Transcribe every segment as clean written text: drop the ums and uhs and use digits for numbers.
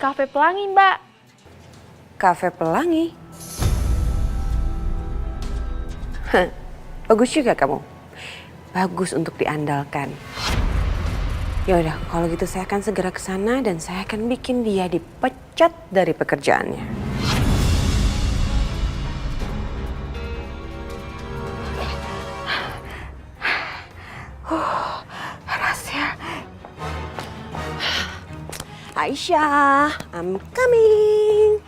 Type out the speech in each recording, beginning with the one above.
Cafe Pelangi, Mbak. Cafe Pelangi? Bagus juga kamu. Bagus untuk diandalkan. Ya udah, kalau gitu saya akan segera ke sana dan saya akan bikin dia dipecat dari pekerjaannya. Rahasia. Aisyah, I'm coming.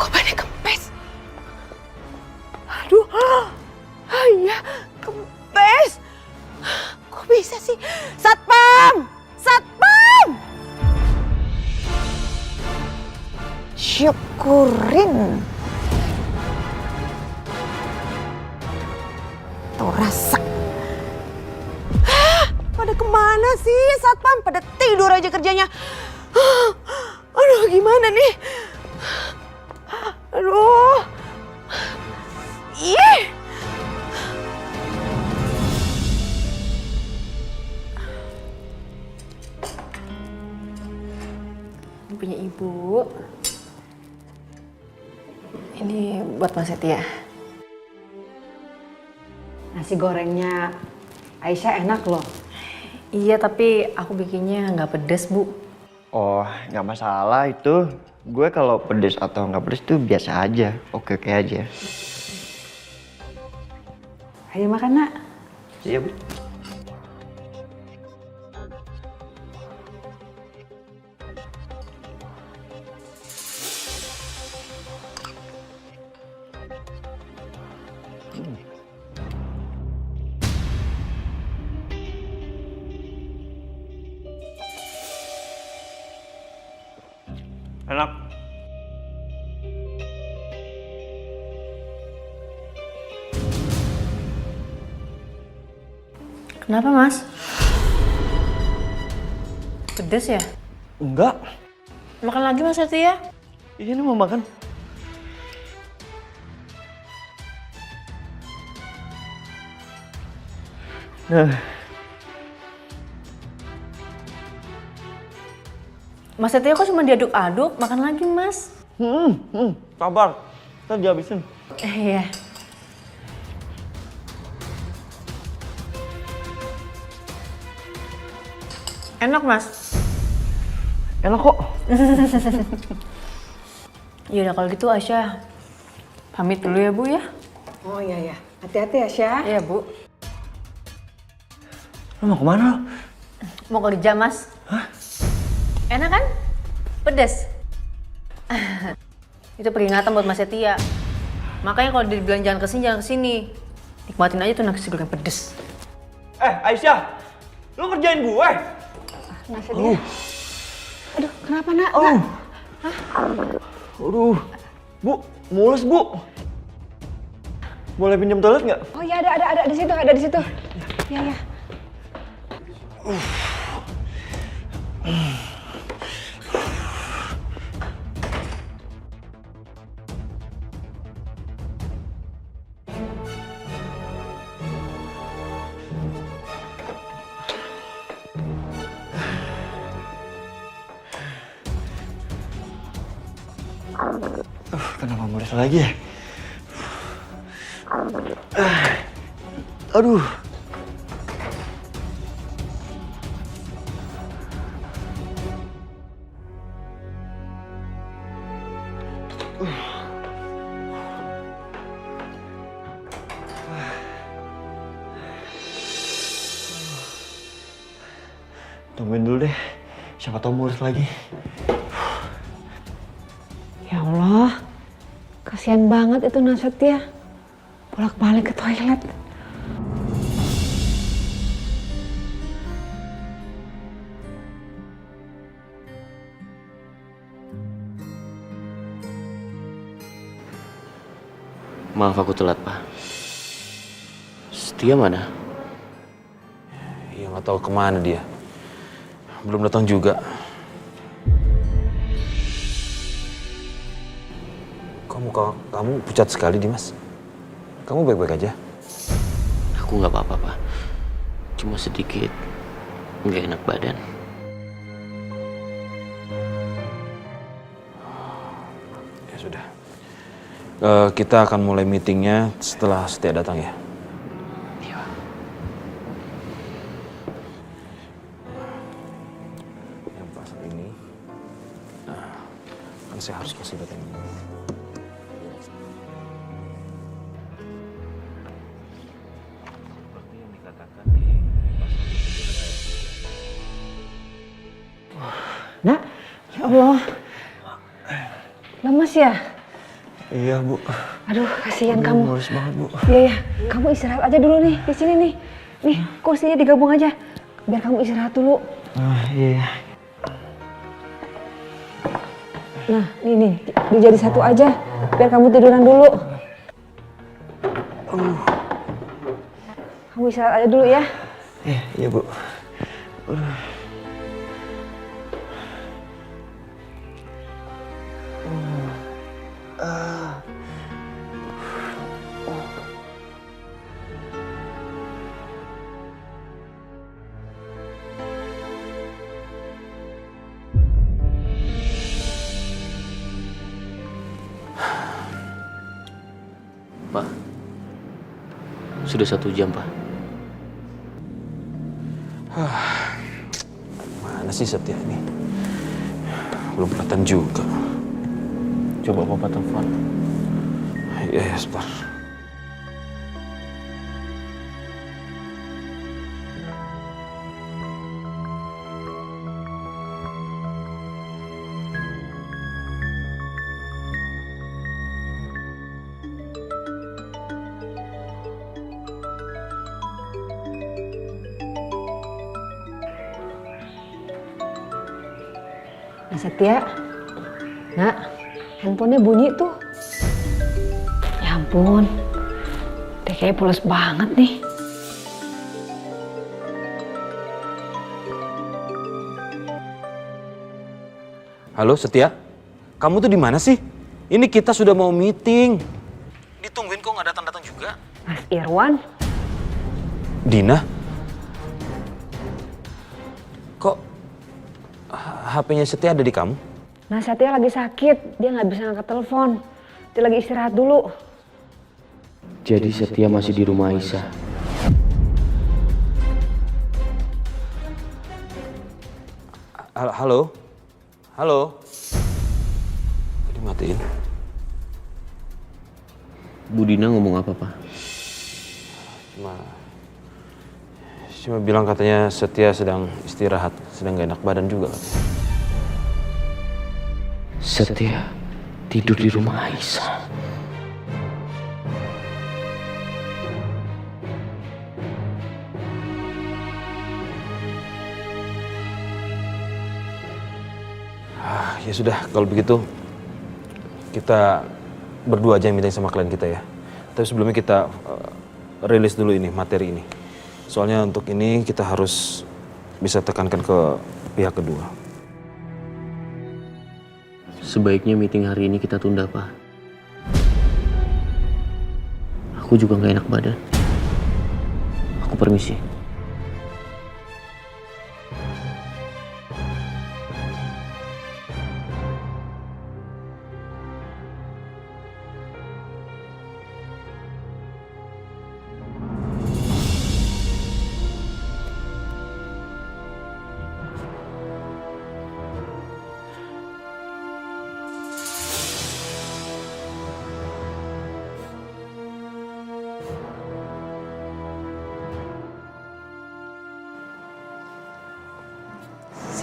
Kok banyak kempes? Aduh, iya kempes. Kok bisa sih? Satpam! Satpam! Syukurin. Tuh rasa. Pada kemana sih Satpam? Pada tidur aja kerjanya. Aduh, gimana nih? Aduh. Ih. Ini punya ibu. Ini buat Mas Setia. Nasi gorengnya Aisyah enak loh. Iya, tapi aku bikinnya nggak pedes, Bu. Oh, nggak masalah itu. Gue kalau pedes atau nggak pedes tuh biasa aja. Oke-oke aja. Ayo makan, Nak. Iya, Bu. Enak. Kenapa, Mas? Pedes ya? Enggak. Makan lagi, Mas Setia? Iya, ini mau makan. Nah, Mas Setia kok cuma diaduk-aduk? Makan lagi, Mas. sabar. Ntar dihabisin. Iya. Enak, Mas. Enak kok. Yaudah kalau gitu Aisyah pamit dulu ya, Bu ya. Oh iya ya, hati-hati ya Syah. Iya, Bu. Lo mau kemana lo? Mau kerja, Mas. Hah? Enak kan? Pedes. Itu peringatan buat Mas Setia. Makanya kalau dibilang jangan kesini, jangan kesini. Nikmatin aja tuh nasi goreng pedes. Aisyah, lo kerjain gue? Mas Setia. Aduh, kenapa, Nak? Aduh, Bu, mulus Bu. Boleh pinjam toilet nggak? Oh iya ada di situ, ada di situ. Iya ya. Kenapa mulus lagi ya? Aduh. Tungguin dulu deh. Siapa tahu mulus lagi. Ya Allah, kasihan banget itu Setia. Bolak-balik ke toilet. Maaf aku telat, Pak. Setia mana? Ya nggak tahu kemana dia. Belum datang juga. Kamu pucat sekali, Dimas. Kamu baik-baik aja? Aku nggak apa-apa, Pak. Cuma sedikit nggak enak badan. Ya sudah. Kita akan mulai meetingnya setelah Setia datang ya. Iya. Yang pasal ini, kan saya harus kasih data ini. Nak, ya Allah. Lemes ya? Iya, Bu. Aduh, kasihan kamu. Mulus banget, Bu. Iya, ya. Kamu istirahat aja dulu nih, di sini nih. Nih, kursinya digabung aja. Biar kamu istirahat dulu. Iya. Nah, nih, dijadi satu aja. Biar kamu tiduran dulu. Kamu istirahat aja dulu ya. Iya, Bu. Pak, sudah 1 jam, Pak. Mana sih Setia ini? Belum kelihatan juga. Coba Papa telepon. Iya, sebentar. Nah, Setia. Nak, handphonenya bunyi tuh. Ya ampun. Dia kayaknya pulas banget nih. Halo Setia, kamu tuh di mana sih? Ini kita sudah mau meeting. Ditungguin kok nggak datang-datang juga. Mas Irwan, Dina? Kok HP-nya Setia ada di kamu? nah Setia lagi sakit. Dia nggak bisa ngangkat telepon. Dia lagi istirahat dulu. Jadi Setia masih di rumah Aisyah. Halo? Halo? Tadi matiin. Bu Dina ngomong apa, Pak? Cuma bilang katanya Setia sedang istirahat, sedang gak enak badan juga katanya. Setia tidur di rumah Aisyah. Ya sudah, kalau begitu kita berdua aja yang minta sama klien kita ya. Tapi sebelumnya kita rilis dulu ini, materi ini. Soalnya untuk ini kita harus bisa tekankan ke pihak kedua. Sebaiknya meeting hari ini kita tunda, Pak. Aku juga gak enak badan. Aku permisi.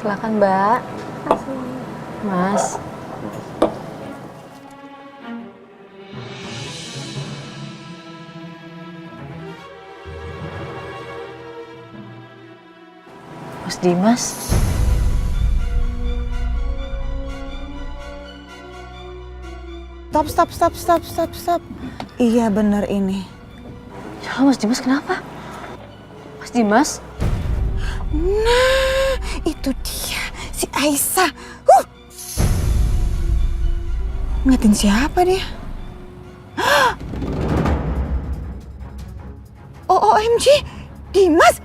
Silakan, Mbak. Mas. Mas Dimas. Stop. Iya bener ini. Ya Mas Dimas kenapa? Mas Dimas? Nah, itu dia si Aisyah. Ngeliatin siapa dia? OMG, Dimas.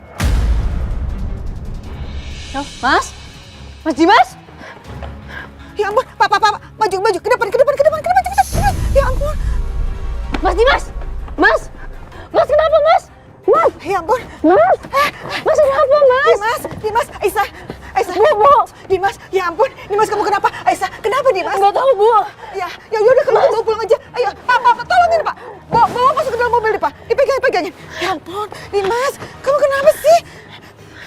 Mas? Mas Dimas? Ya ampun, Pak, maju, ke depan, cepat. Ya ampun, Mas Dimas? Mas? Mas kenapa Mas? Mas? ya ampun. Mas? Mas kenapa Mas? Dimas, Aisyah. Bu. Dimas, ya ampun, Dimas kamu kenapa? Aisyah, kenapa Dimas? Nggak tahu Bu. Ya udah kalau bawa pulang aja. Ayo, Pak, tolongin Pak. Bawa masuk ke dalam mobil deh Pak. Dipegangin. Ya ampun, Dimas, kamu kenapa sih?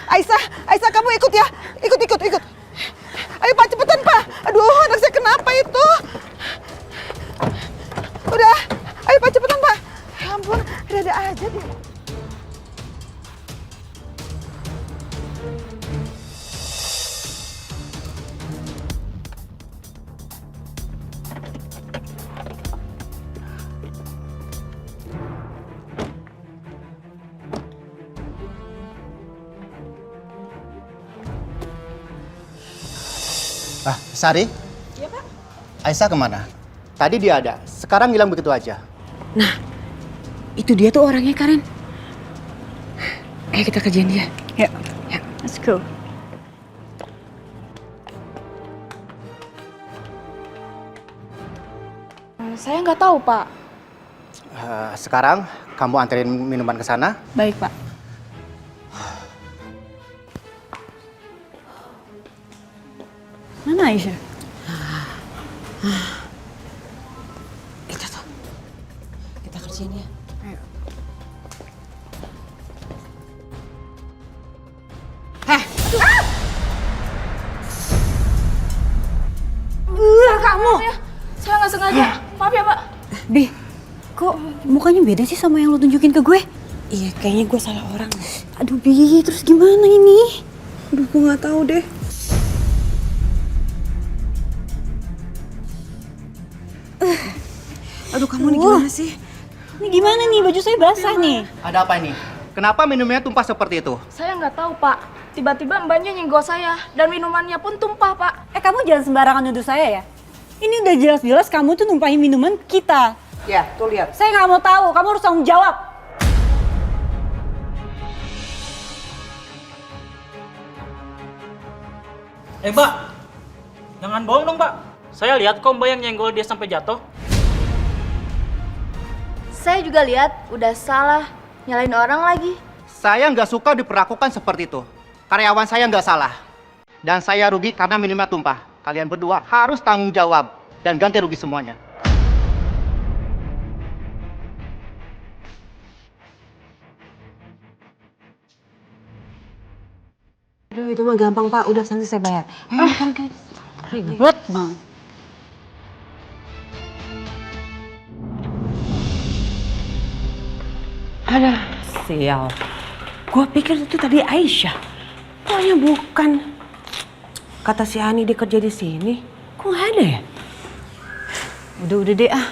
Aisyah kamu ikut ya. Ikut. Ayo Pak, cepetan Pak. Aduh, anak saya kenapa itu? Udah, ayo Pak, cepetan Pak. Ya ampun, ada aja deh. Sari? Iya, Pak. Aisyah kemana? Tadi dia ada, sekarang hilang begitu aja. Nah, itu dia tuh orangnya Karen. Ayo kita kerjain dia. Ya, let's go. Saya nggak tahu, Pak. Sekarang kamu anterin minuman ke sana. Baik, Pak. Mana Aisyah? Itu tuh. Kita kerjain dia. Kamu? Saya nggak sengaja. Maaf ya, Pak. Bi, kok mukanya beda sih sama yang lo tunjukin ke gue? Iya, kayaknya gue salah orang. Aduh Bi, terus gimana ini? Aduh, gue nggak tahu deh. Aduh, kamu nih gimana sih? Ini gimana nih, baju saya basah nih. Ada apa ini? Kenapa minumnya tumpah seperti itu? Saya nggak tahu, Pak. Tiba-tiba mbaknya nyenggol saya dan minumannya pun tumpah, Pak. Kamu jangan sembarangan nuduh saya ya. Ini udah jelas-jelas kamu tuh numpahin minuman kita. Ya, tuh lihat. Saya nggak mau tahu, kamu harus tanggung jawab. Mbak, jangan bohong dong, Mbak. Saya lihat kok Mbak yang nyenggol dia sampai jatuh. Saya juga lihat udah salah nyalain orang lagi. Saya nggak suka diperlakukan seperti itu. Karyawan saya nggak salah. Dan saya rugi karena minumnya tumpah. Kalian berdua harus tanggung jawab dan ganti rugi semuanya. Aduh, itu mah gampang Pak. Udah nanti saya bayar. Kan. Ribet banget. Ada sial. Gua pikir itu tadi Aisyah. Pokoknya bukan. Kata si Ani dia kerja di sini. Kok nggak ada ya? Udah deh ah.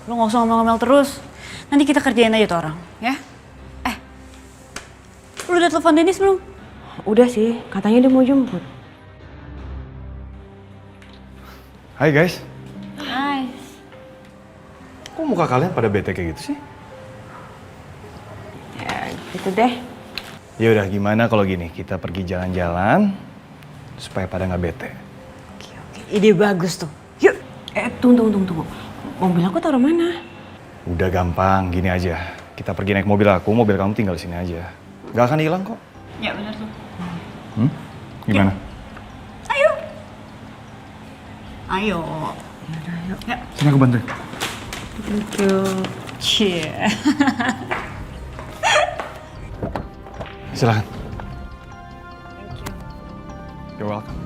Lo nggak usah ngomel-ngomel terus. Nanti kita kerjain aja tuh orang, ya? Lu udah telepon Dennis belum? Udah sih, katanya dia mau jemput. Hai guys. Hai. Kok muka kalian pada bete kayak gitu sih? Ya gitu deh. Ya udah gimana kalau gini, kita pergi jalan-jalan supaya pada nggak bete. Oke. Ide bagus tuh. Yuk. Tunggu. Mobil aku taruh mana? Udah gampang, gini aja. Kita pergi naik mobil aku, mobil kamu tinggal di sini aja. Gak akan hilang kok. Ya benar tuh. Gimana? Ayo. Ayo. Ya. Sini aku bantuin. Thank you. Cie. Silakan. You're welcome.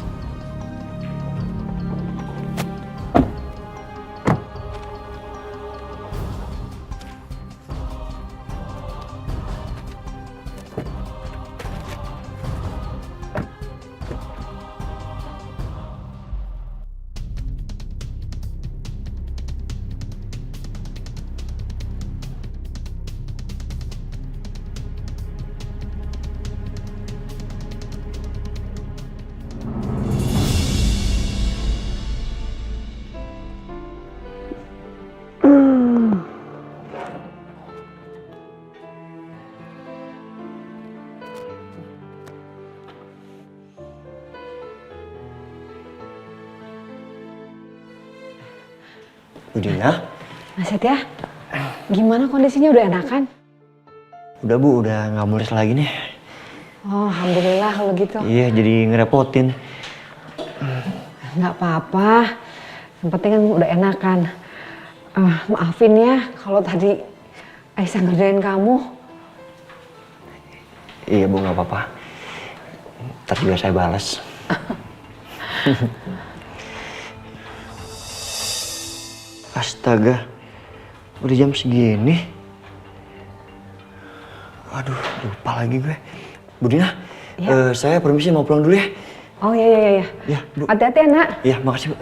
Budina? Mas Setia, gimana kondisinya, udah enakan? Udah Bu, udah nggak mules lagi nih. Oh, alhamdulillah kalau gitu. Iya, jadi ngerepotin. Nggak apa-apa, yang penting kan udah enakan. Maafin ya kalau tadi Aisyah ngerjain kamu. Iya Bu, nggak apa-apa. Ntar juga saya balas. Astaga, udah jam segini. Aduh, lupa lagi gue. Budina, Ya. saya permisi mau pulang dulu ya. Oh iya. Ya, Bu. Hati-hati ya, Nak. Iya, makasih Bu.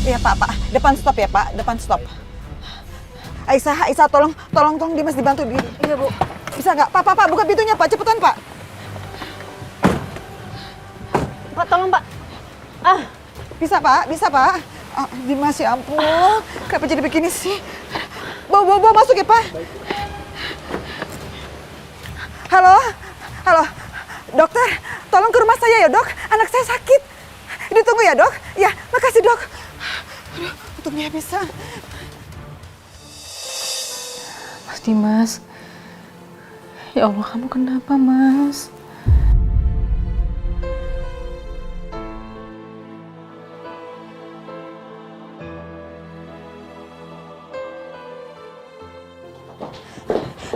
Iya Pak, depan stop ya Pak, depan stop. Aisyah, tolong Dimas dibantu. Iya Bu. Bisa nggak? Pak, buka pintunya Pak, cepetan Pak. Pak, tolong Pak. Bisa Pak. Dimas ya ampun, kenapa jadi begini sih? Bawa masuk ya Pak. Halo, dokter, tolong ke rumah saya ya dok, anak saya sakit. Ditunggu ya dok, ya makasih dok. Aduh, untungnya bisa. Mas Dimas. Ya Allah, kamu kenapa, Mas?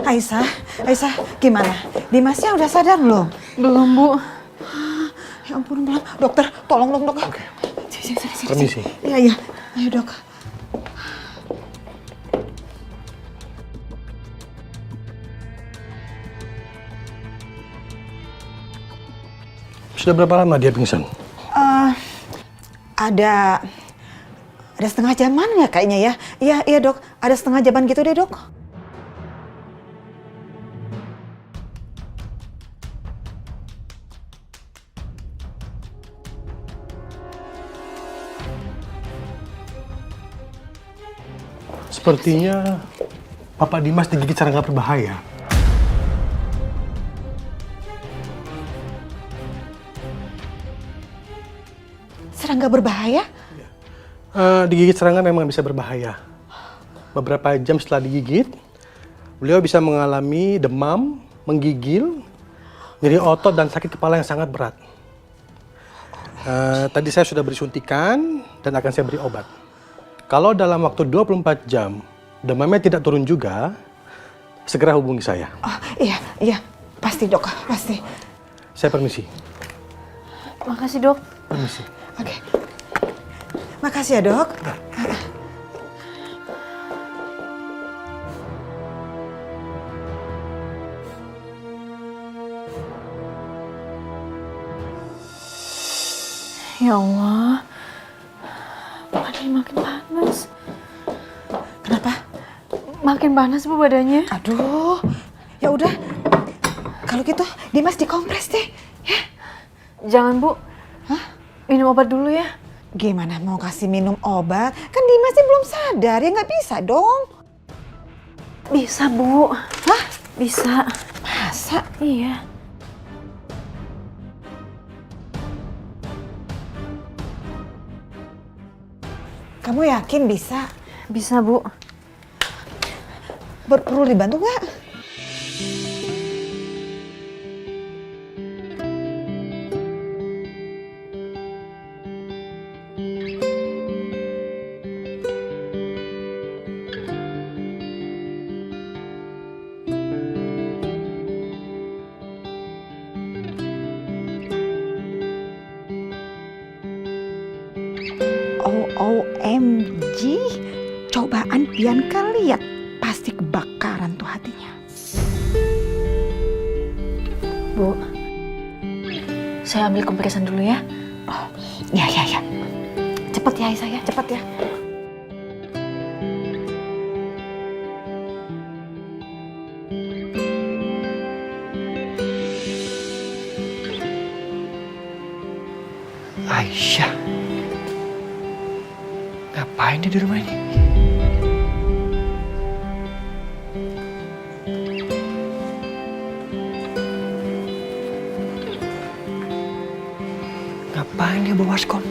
Aisyah, gimana? Dimasnya udah sadar belum? Belum, Bu. Ya ampun, belum. Dokter, tolong dong, dok. Oke. Sini. Permisi. Iya. Ayo, dok. Sudah berapa lama dia pingsan? Ada setengah jaman ya kayaknya ya. Iya, dok. Ada setengah jaman gitu deh, dok. Sepertinya Bapak Dimas digigit serangga berbahaya. Serangga berbahaya? Digigit serangga memang bisa berbahaya. Beberapa jam setelah digigit, beliau bisa mengalami demam, menggigil, nyeri otot dan sakit kepala yang sangat berat. Tadi saya sudah beri suntikan dan akan saya beri obat. Kalau dalam waktu 24 jam demamnya tidak turun juga, segera hubungi saya. Oh, iya. Pasti, dok. Pasti. Saya permisi. Makasih, Dok. Permisi. Oke. Makasih ya, dok. Ya Allah. Badannya makin panas. Kenapa? Makin panas, Bu, badannya. Aduh. Ya udah. Kalau gitu, Dimas dikompres deh. Ya. Jangan, Bu. Minum obat dulu ya. Gimana mau kasih minum obat? Kan Dimasnya belum sadar, ya nggak bisa dong. Bisa, Bu. Hah? Bisa. Masa? Iya. Kamu yakin bisa? Bisa, Bu. Perlu dibantu nggak? OMG, cobaan Bianca lihat, pasti kebakaran tuh hatinya. Bu, saya ambil kompresan dulu ya. Oh, ya. Cepet ya Aisyah ya, cepet ya. Aisyah. Ngapain dia di rumah ini? bawa waskon.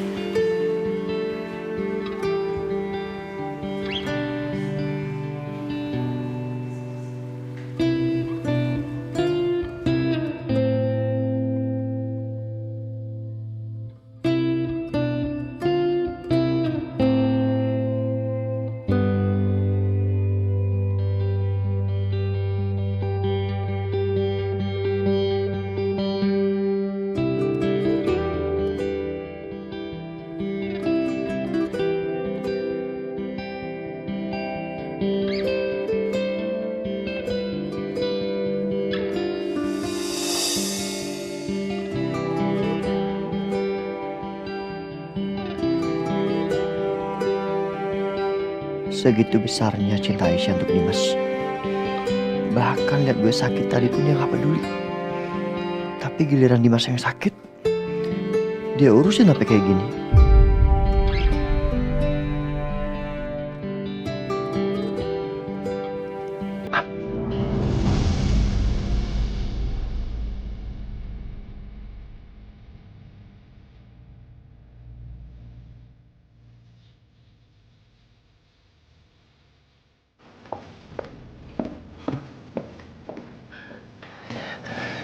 Segitu besarnya cinta Aisyah untuk Dimas. Bahkan lihat gue sakit tadi pun dia gak peduli. Tapi giliran Dimas yang sakit, dia urusin sampai kayak gini.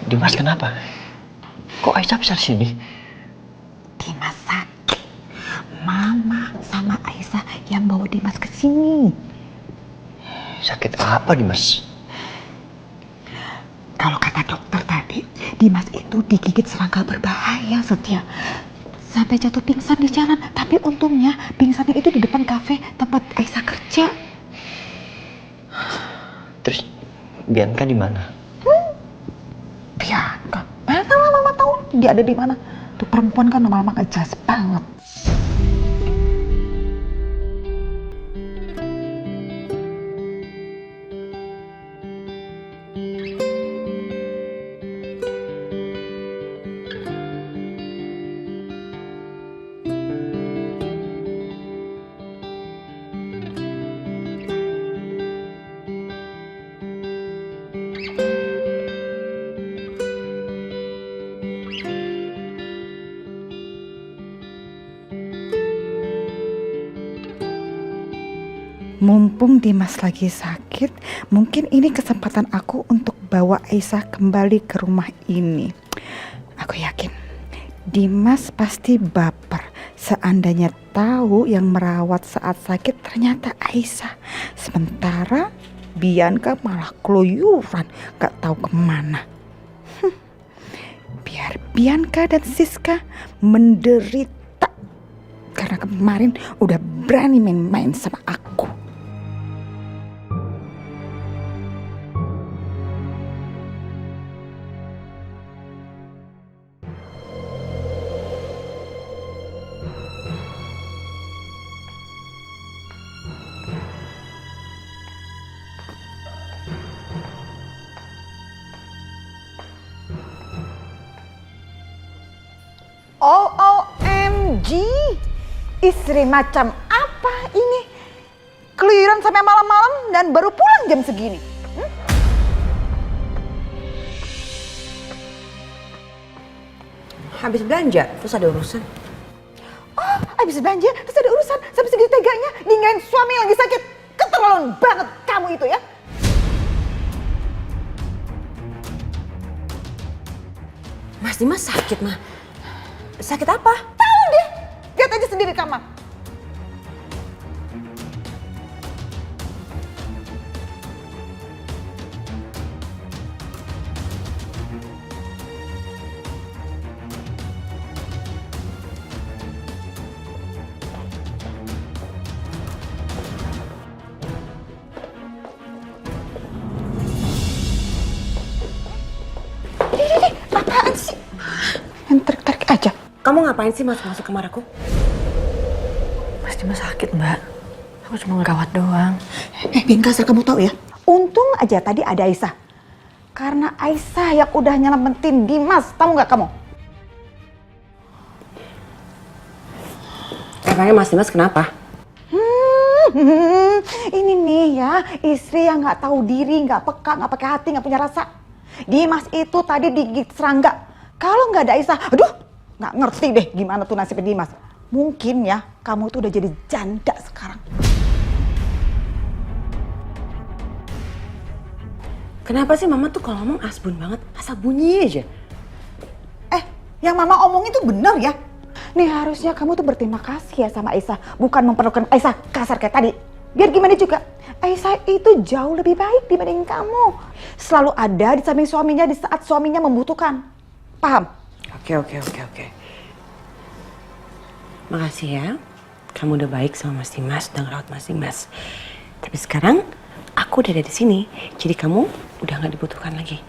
Dimas kenapa? Kok Aisyah bisa di sini? Dimas sakit. Mama sama Aisyah yang bawa Dimas ke sini. Sakit apa Dimas? Kalau kata dokter tadi, Dimas itu digigit serangga berbahaya, Setia. Sampai jatuh pingsan di jalan. Tapi untungnya pingsannya itu di depan kafe tempat Aisyah kerja. Terus Bianca di mana? Bianca? Mana mama tahu dia ada di mana? Tuh perempuan kan mama gak jelas banget. Mumpung Dimas lagi sakit, mungkin ini kesempatan aku untuk bawa Aisyah kembali ke rumah ini. Aku yakin Dimas pasti baper seandainya tahu yang merawat saat sakit ternyata Aisyah. Sementara Bianca malah keluyuran gak tahu kemana. Biar Bianca dan Siska menderita karena kemarin udah berani main-main sama aku. OMG, istri macam apa ini? Keluyuran sampai malam-malam dan baru pulang jam segini. Habis belanja, terus ada urusan. Oh, habis belanja, terus ada urusan. Sampai segitu teganya, ninggalin suami lagi sakit. Keterlaluan banget kamu itu ya. Mas Dimas sakit, Ma. Sakit apa? Tahu deh, lihat aja sendiri kamar. Apaan sih? Yang tarik-tarik aja. Kamu ngapain sih masuk kamar aku? Mas Dimas sakit, Mbak. Aku cuma ngerawat doang. Bianca, asal kamu tahu ya. Untung aja tadi ada Aisyah. Karena Aisyah yang udah nyelamatin Dimas. Tahu nggak kamu? Emangnya Mas Dimas kenapa? Ini nih ya, istri yang nggak tahu diri, nggak peka, nggak pakai hati, nggak punya rasa. Dimas itu tadi digigit serangga. Kalau nggak ada Aisyah, aduh, Nggak ngerti deh gimana tuh nasibnya Dimas. Mungkin ya kamu tuh udah jadi janda sekarang. Kenapa sih mama tuh kalau ngomong asbun banget, asal bunyi aja? Yang mama omong itu bener ya. Nih harusnya kamu tuh berterima kasih ya sama Aisyah, bukan memperlakukan Aisyah kasar kayak tadi. Biar gimana juga, Aisyah itu jauh lebih baik dibanding kamu. Selalu ada di samping suaminya di saat suaminya membutuhkan. Paham? Oke. Makasih ya, kamu udah baik sama Mas Dimas, udah ngerawat Mas Dimas. Tapi sekarang aku udah ada di sini, jadi kamu udah nggak dibutuhkan lagi.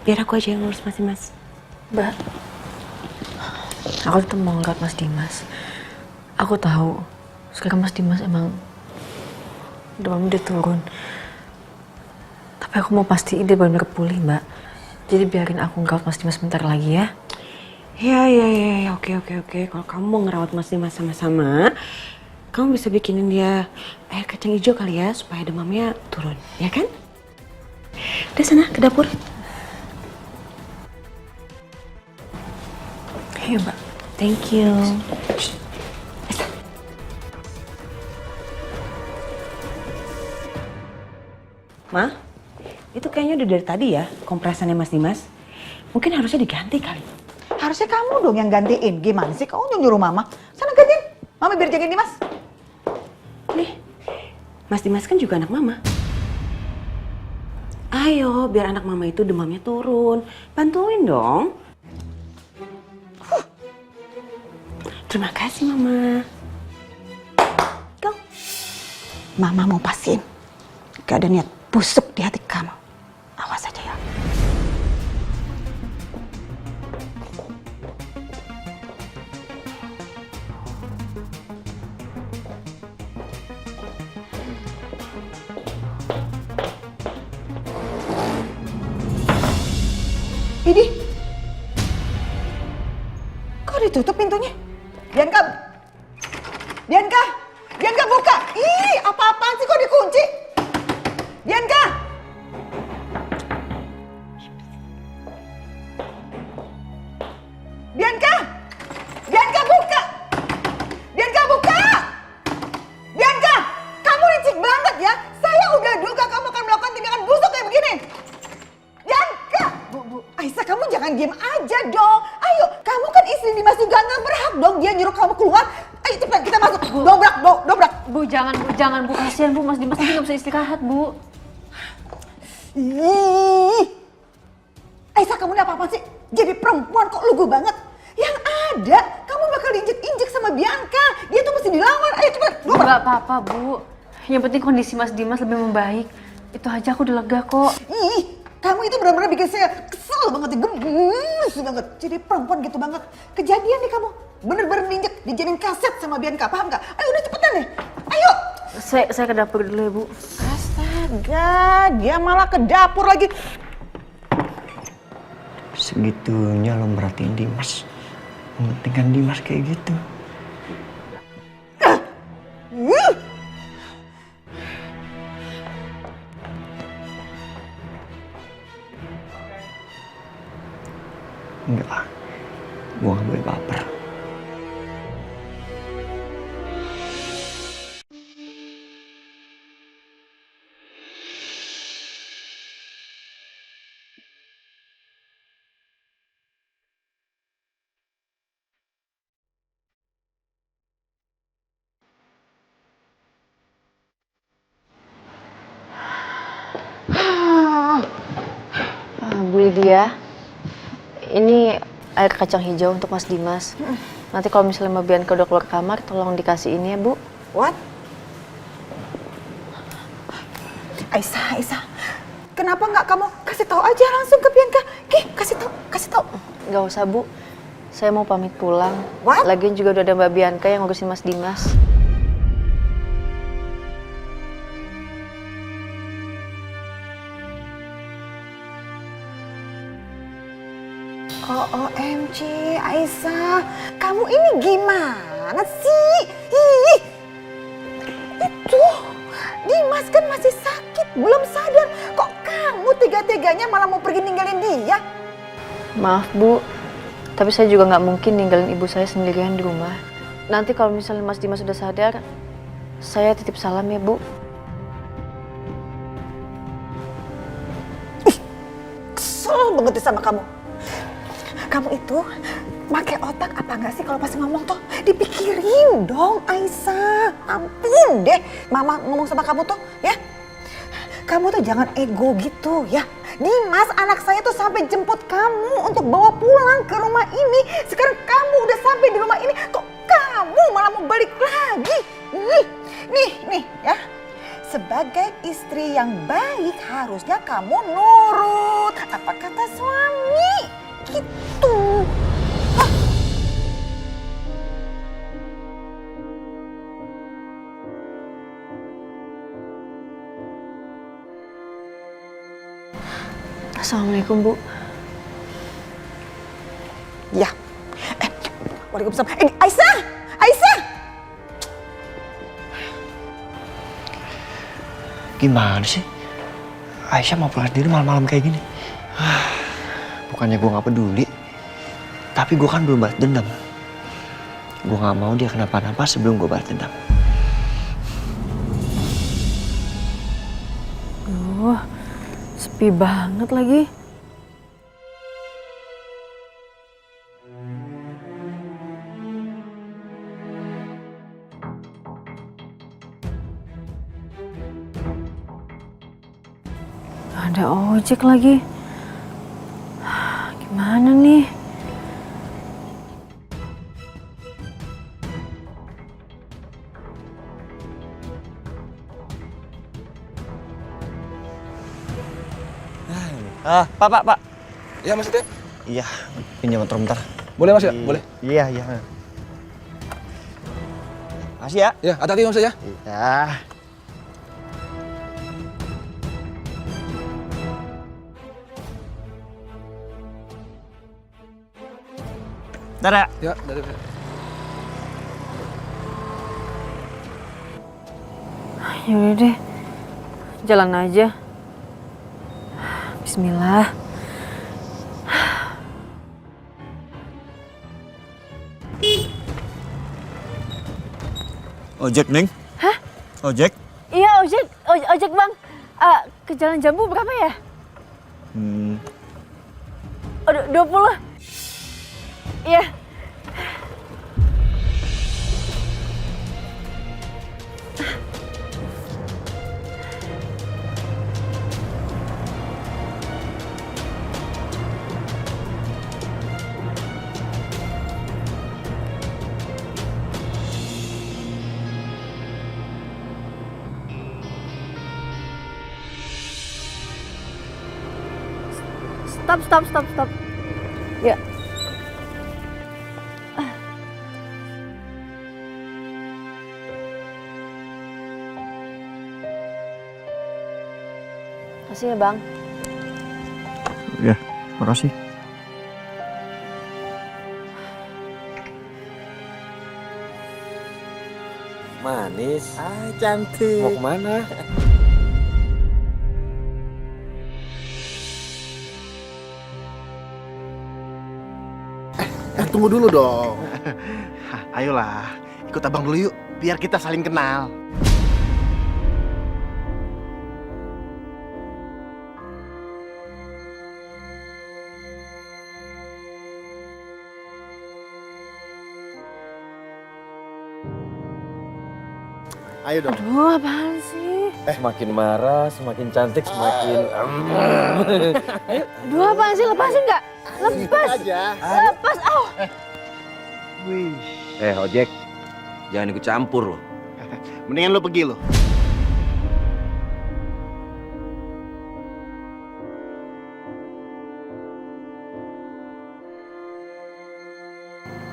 Biar aku aja yang ngurus Mas Dimas. Mbak, aku tetap mau ngerawat Mas Dimas. Aku tahu sekarang Mas Dimas emang demamnya udah turun. Tapi aku mau pastiin dia benar-benar pulih, Mbak. Jadi biarin aku ngerawat Mas Dimas sebentar lagi ya. Ya, oke. Kalau kamu mau ngerawat Mas Dimas sama-sama, kamu bisa bikinin dia air kacang hijau kali ya, supaya demamnya turun, ya kan? Udah sana, ke dapur. Iya, Mbak. Thank you. Ma, itu kayaknya udah dari tadi ya kompresannya Mas Dimas. Mungkin harusnya diganti kali. Harusnya kamu dong yang gantiin. Gimana sih kamu nyuruh mama? Sana gantiin. Mama biar jagain Dimas. Nih, Mas Dimas kan juga anak mama. Ayo, biar anak mama itu demamnya turun. Bantuin dong. Terima kasih, Mama. Go. Mama mau pastiin. Gak ada niat busuk di hati kamu. Awas aja ya. Ini kok ditutup pintunya? Bianca buka. Ih, apa-apaan sih kok dikunci? Bianca! Buka! Bianca, kamu licik banget ya. Saya udah duga kamu akan melakukan tindakan busuk kayak begini. Bianca! Bu, Aisyah kamu jangan diam aja dong. Ayo, kamu kan istri Dimas juga nggak berhak dong dia nyuruh kamu keluar. Ayo cepat kita masuk. Dobrak. Bu, jangan Bu. Kasihan Bu, Mas Dimas nanti nggak bisa istirahat, Bu. Ih, Aisyah kamu ini apa-apa sih? Jadi perempuan kok lugu banget. Yang ada, kamu bakal diinjek-injek sama Bianca. Dia tuh mesti dilawan. Ayo cepat, dobrak. Nggak apa-apa, Bu. Yang penting kondisi Mas Dimas lebih membaik. Itu aja aku udah lega kok. Ih, kamu itu benar-benar bikin saya kesel banget, gemes banget. Jadi perempuan gitu banget. Kejadian nih kamu, bener-bener diinjek, dijadiin kaset sama Bianca, paham nggak? Ayo udah cepetan deh, ayo. Saya ke dapur dulu ya, Bu. Astaga, dia malah ke dapur lagi. Segitunya lo merhatiin Dimas. Mementingkan Dimas kayak gitu. Enggak, gua gak boleh baper. Bu Lydia, ini air kacang hijau untuk Mas Dimas. Nanti kalau misalnya Mbak Bianca udah keluar kamar, tolong dikasih ini ya, Bu. What? Aisyah, kenapa nggak kamu kasih tahu aja langsung ke Bianca? Kasih tahu. Nggak usah, Bu. Saya mau pamit pulang. What? Lagian juga udah ada Mbak Bianca yang ngurusin Mas Dimas. OMG, Aisyah, kamu ini gimana sih? Ih, itu Dimas kan masih sakit, belum sadar. Kok kamu tega-teganya malah mau pergi ninggalin dia? Maaf, Bu. Tapi saya juga nggak mungkin ninggalin ibu saya sendirian di rumah. Nanti kalau misalnya Mas Dimas sudah sadar, saya titip salam ya, Bu. Kesel banget deh sama kamu. Kamu itu pakai otak apa nggak sih kalau pas ngomong tuh? Dipikirin dong, Aisyah. Ampun deh, Mama ngomong sama kamu tuh, ya. Kamu tuh jangan ego gitu, ya. Dimas, anak saya tuh sampai jemput kamu untuk bawa pulang ke rumah ini. Sekarang kamu udah sampai di rumah ini, kok kamu malah mau balik lagi? Nih, ya. Sebagai istri yang baik harusnya kamu nurut apa kata suami, gitu. Hah. Assalamualaikum, Bu. Ya. Waalaikumsalam. Aisyah! Aisyah! Gimana sih? Aisyah mau pulang sendiri malam-malam kayak gini. Bukannya gue gak peduli, tapi gue kan belum balas dendam. Gue gak mau dia kenapa-napa sebelum gue balas dendam. Sepi banget lagi. Ada ojek lagi. Gimana nih? Pak. Ya, Mas Teh. Iya, pinjam motor bentar. Boleh, Mas ya? Boleh. Iya. Makasih ya. Ya, hati-hati Mas ya. Iya. Dadah. Ya, dari. Yaudah deh, jalan aja. Bismillah. Ojek, Neng? Hah? Ojek? Iya, ojek Bang. Ke Jalan Jambu berapa ya? 20. Iya. Stop. Ya. Makasih ya, Bang. Ya, makasih. Manis. Cantik. Mau kemana? Tunggu dulu dong. Ayolah, ikut abang dulu yuk, biar kita saling kenal. Ayo dong. Aduh, apaan sih? Semakin marah, semakin cantik, semakin... Aduh, apaan sih? Lepasin nggak? Lepas! Lepas, Wih, Ojek, jangan ikut campur loh. mendingan lo pergi lo.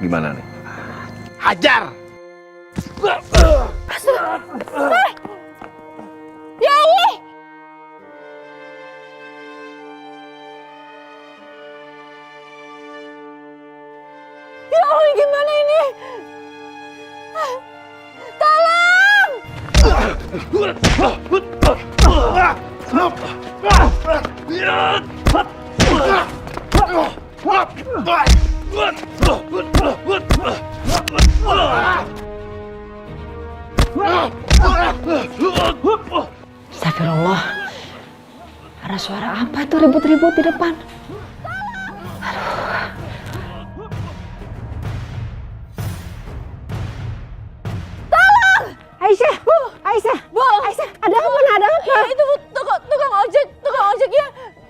Gimana nih? Hajar! Ya Allah! Ya Allah, gimana ini? Tolong! Astagfirullah. Ada suara apa tuh ribut-ribut di depan? Aisyah, Bu, Aisyah, Bu, Aisyah, ada apa? Ada apa? Itu Bu, tukang ojek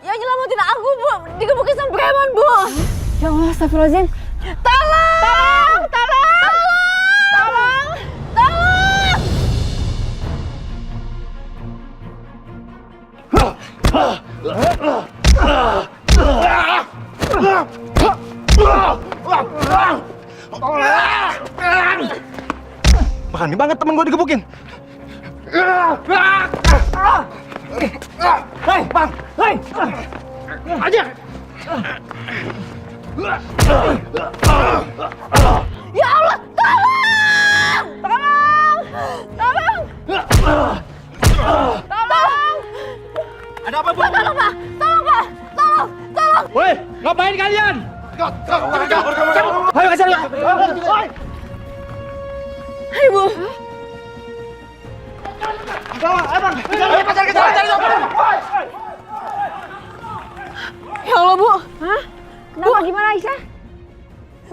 yang nyelamatin aku, Bu. Digebukin sama preman, Bu. Ya Allah, astagfirullahaladzim. Tolong! Berani banget temen gue digebukin. Hei, Bang! Hei! Ajar! Ya Allah, tolong! Tolong! Ada apa, Bu? Tolong, Pak! Tolong! Woi, ngapain kalian? Ayo kejar, Woi! Hai, Bu. Ya Allah, Bu. Hah? Kenapa? Gimana, Aisyah?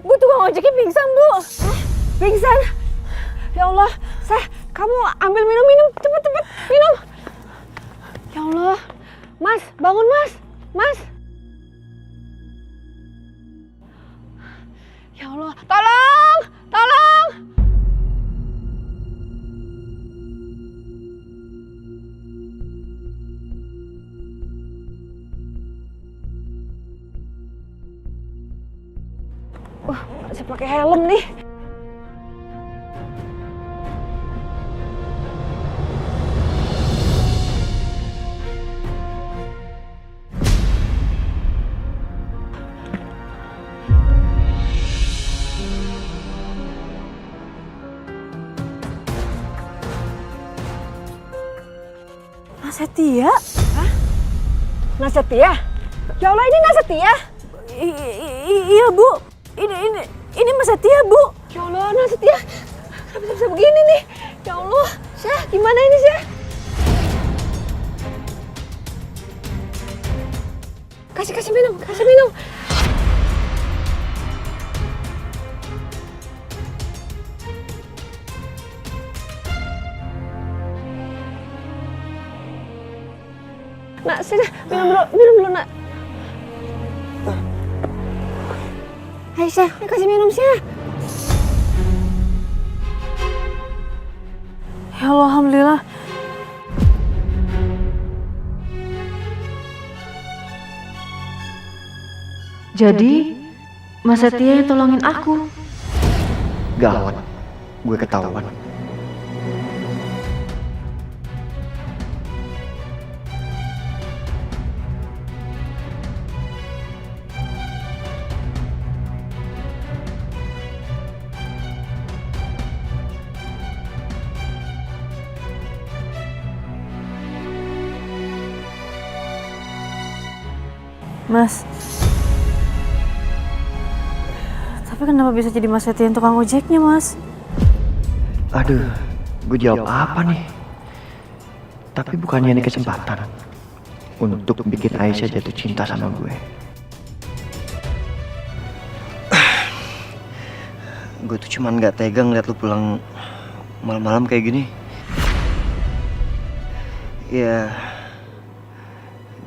Bu, tukang ojeknya pingsan, Bu. Pingsan? Ya Allah, kamu ambil minum, cepet, minum. Ya Allah, Mas, bangun Mas, Mas. Ya Allah, tolong. Masih pakai helm nih. Nasetia? Hah? Nasetia? Ya Allah, ini Nasetia? Iya, Bu. Ini Mas Setia, Bu. Ya Allah, Nasetia. Kenapa bisa begini nih? Ya Allah, Syah, gimana ini, Syah? Kasih minum. Nak, sini, minum dulu, Nak. Aisyah, kasih minum, Syah. Ya Allah, alhamdulillah. Jadi, Mas Setia yang tolongin aku. Gawat, gue ketahuan. Mas. Tapi kenapa bisa jadi Mas Setia yang tukang ojeknya, Mas? Aduh, gue jawab apa nih? Tapi bukannya ini kesempatan untuk bikin Aisyah jatuh cinta sama gue. Gue tuh cuman gak tega ngeliat lu pulang malam-malam kayak gini. Ya,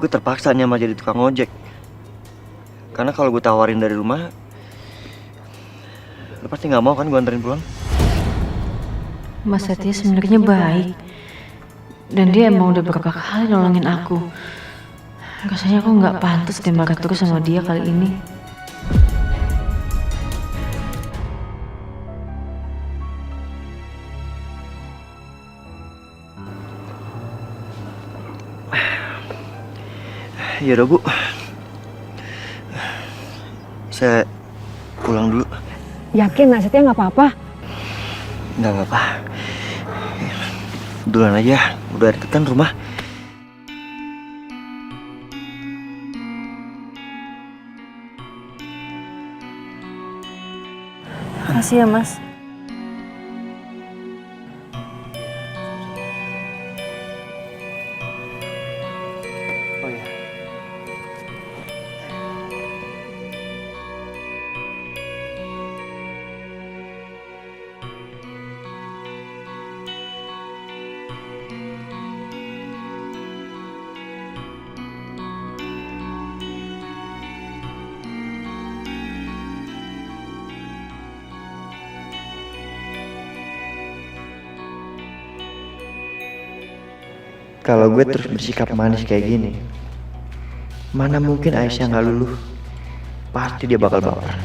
gue terpaksa nyamar jadi tukang ojek. Karena kalau gue tawarin dari rumah, lu pasti gak mau kan gue anterin pulang? Mas Setia sebenarnya baik. Dan dia emang udah beberapa kali nolongin aku. Rasanya aku nggak pantas deh marah terus sama dia kali ini. Yaudah, Bu. Saya pulang dulu. Yakin Nasetia nggak apa-apa? Nggak apa-apa. Duluan aja, udah deket kan rumah. Makasih ya, Mas. Oh ya. Kalau gue terus bersikap manis kayak gini, mana mungkin Aisyah nggak luluh? Pasti dia bakal baper.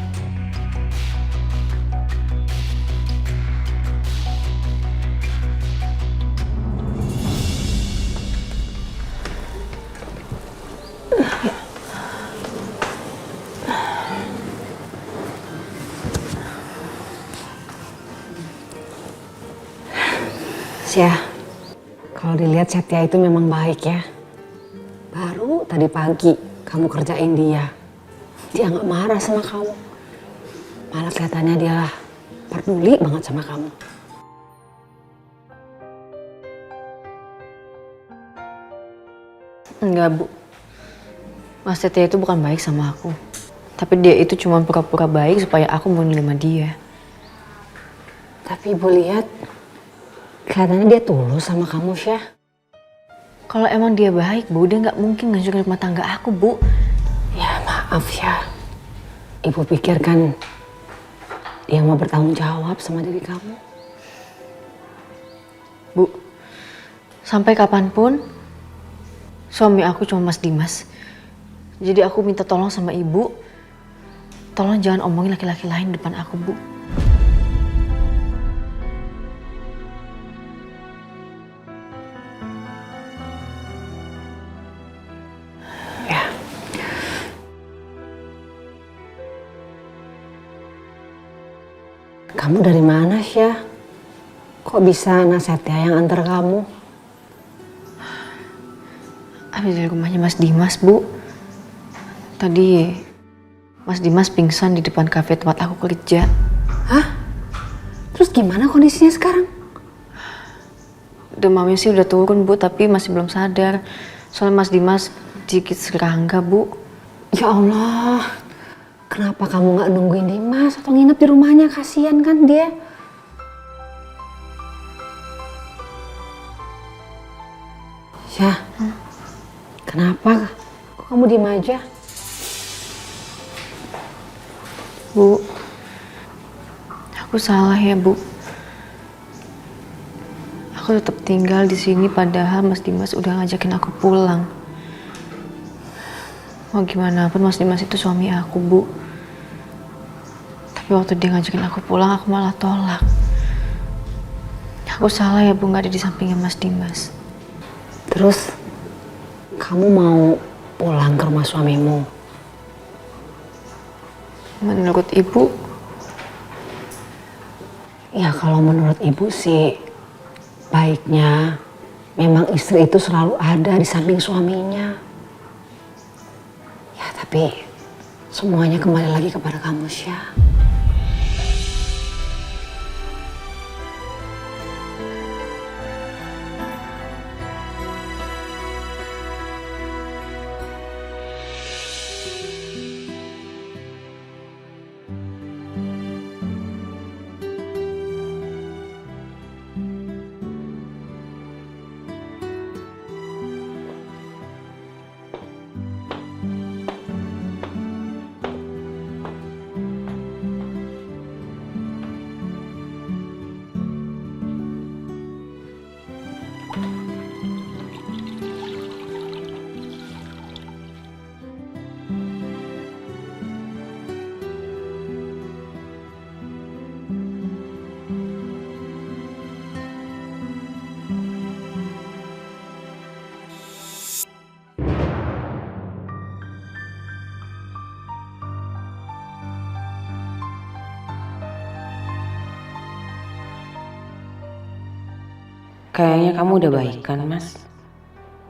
Syah, kalau dilihat Setia itu memang baik ya. Baru tadi pagi kamu kerjain dia. Dia nggak marah sama kamu. Malah kelihatannya dia peduli banget sama kamu. Enggak, Bu. Mas Setia itu bukan baik sama aku. Tapi dia itu cuma pura-pura baik supaya aku mau nerima dia. Tapi Ibu lihat, kelihatannya dia tulus sama kamu, Syah. Kalau emang dia baik, Bu, dia nggak mungkin ngancurin rumah tangga aku, Bu. Ya maaf ya, Ibu pikirkan dia mau bertanggung jawab sama diri kamu. Bu, sampai kapanpun suami aku cuma Mas Dimas. Jadi aku minta tolong sama Ibu, tolong jangan omongin laki-laki lain depan aku, Bu. Kamu dari mana, Syah? Kok bisa Setia yang antar kamu? Habis dari rumahnya Mas Dimas, Bu. Tadi Mas Dimas pingsan di depan kafe tempat aku kerja. Hah? Terus gimana kondisinya sekarang? Demamnya sih udah turun, Bu, tapi masih belum sadar. Soalnya Mas Dimas sedikit serangga, Bu. Ya Allah, kenapa kamu nggak nungguin Dimas atau nginep di rumahnya? Kasian kan dia. Syah, kenapa? Kok kamu diem aja? Bu, aku salah ya, Bu. Aku tetap tinggal di sini padahal Mas Dimas udah ngajakin aku pulang. Mau gimana pun Mas Dimas itu suami aku, Bu. Tapi waktu dia ngajakin aku pulang, aku malah tolak. Aku salah ya, Bu, nggak ada di sampingnya Mas Dimas. Terus, kamu mau pulang ke rumah suamimu? Menurut Ibu? Ya kalau menurut Ibu sih, baiknya memang istri itu selalu ada di samping suaminya. Ya tapi semuanya kembali lagi kepada kamu, Syah. Kayaknya kamu udah baik kan, Mas?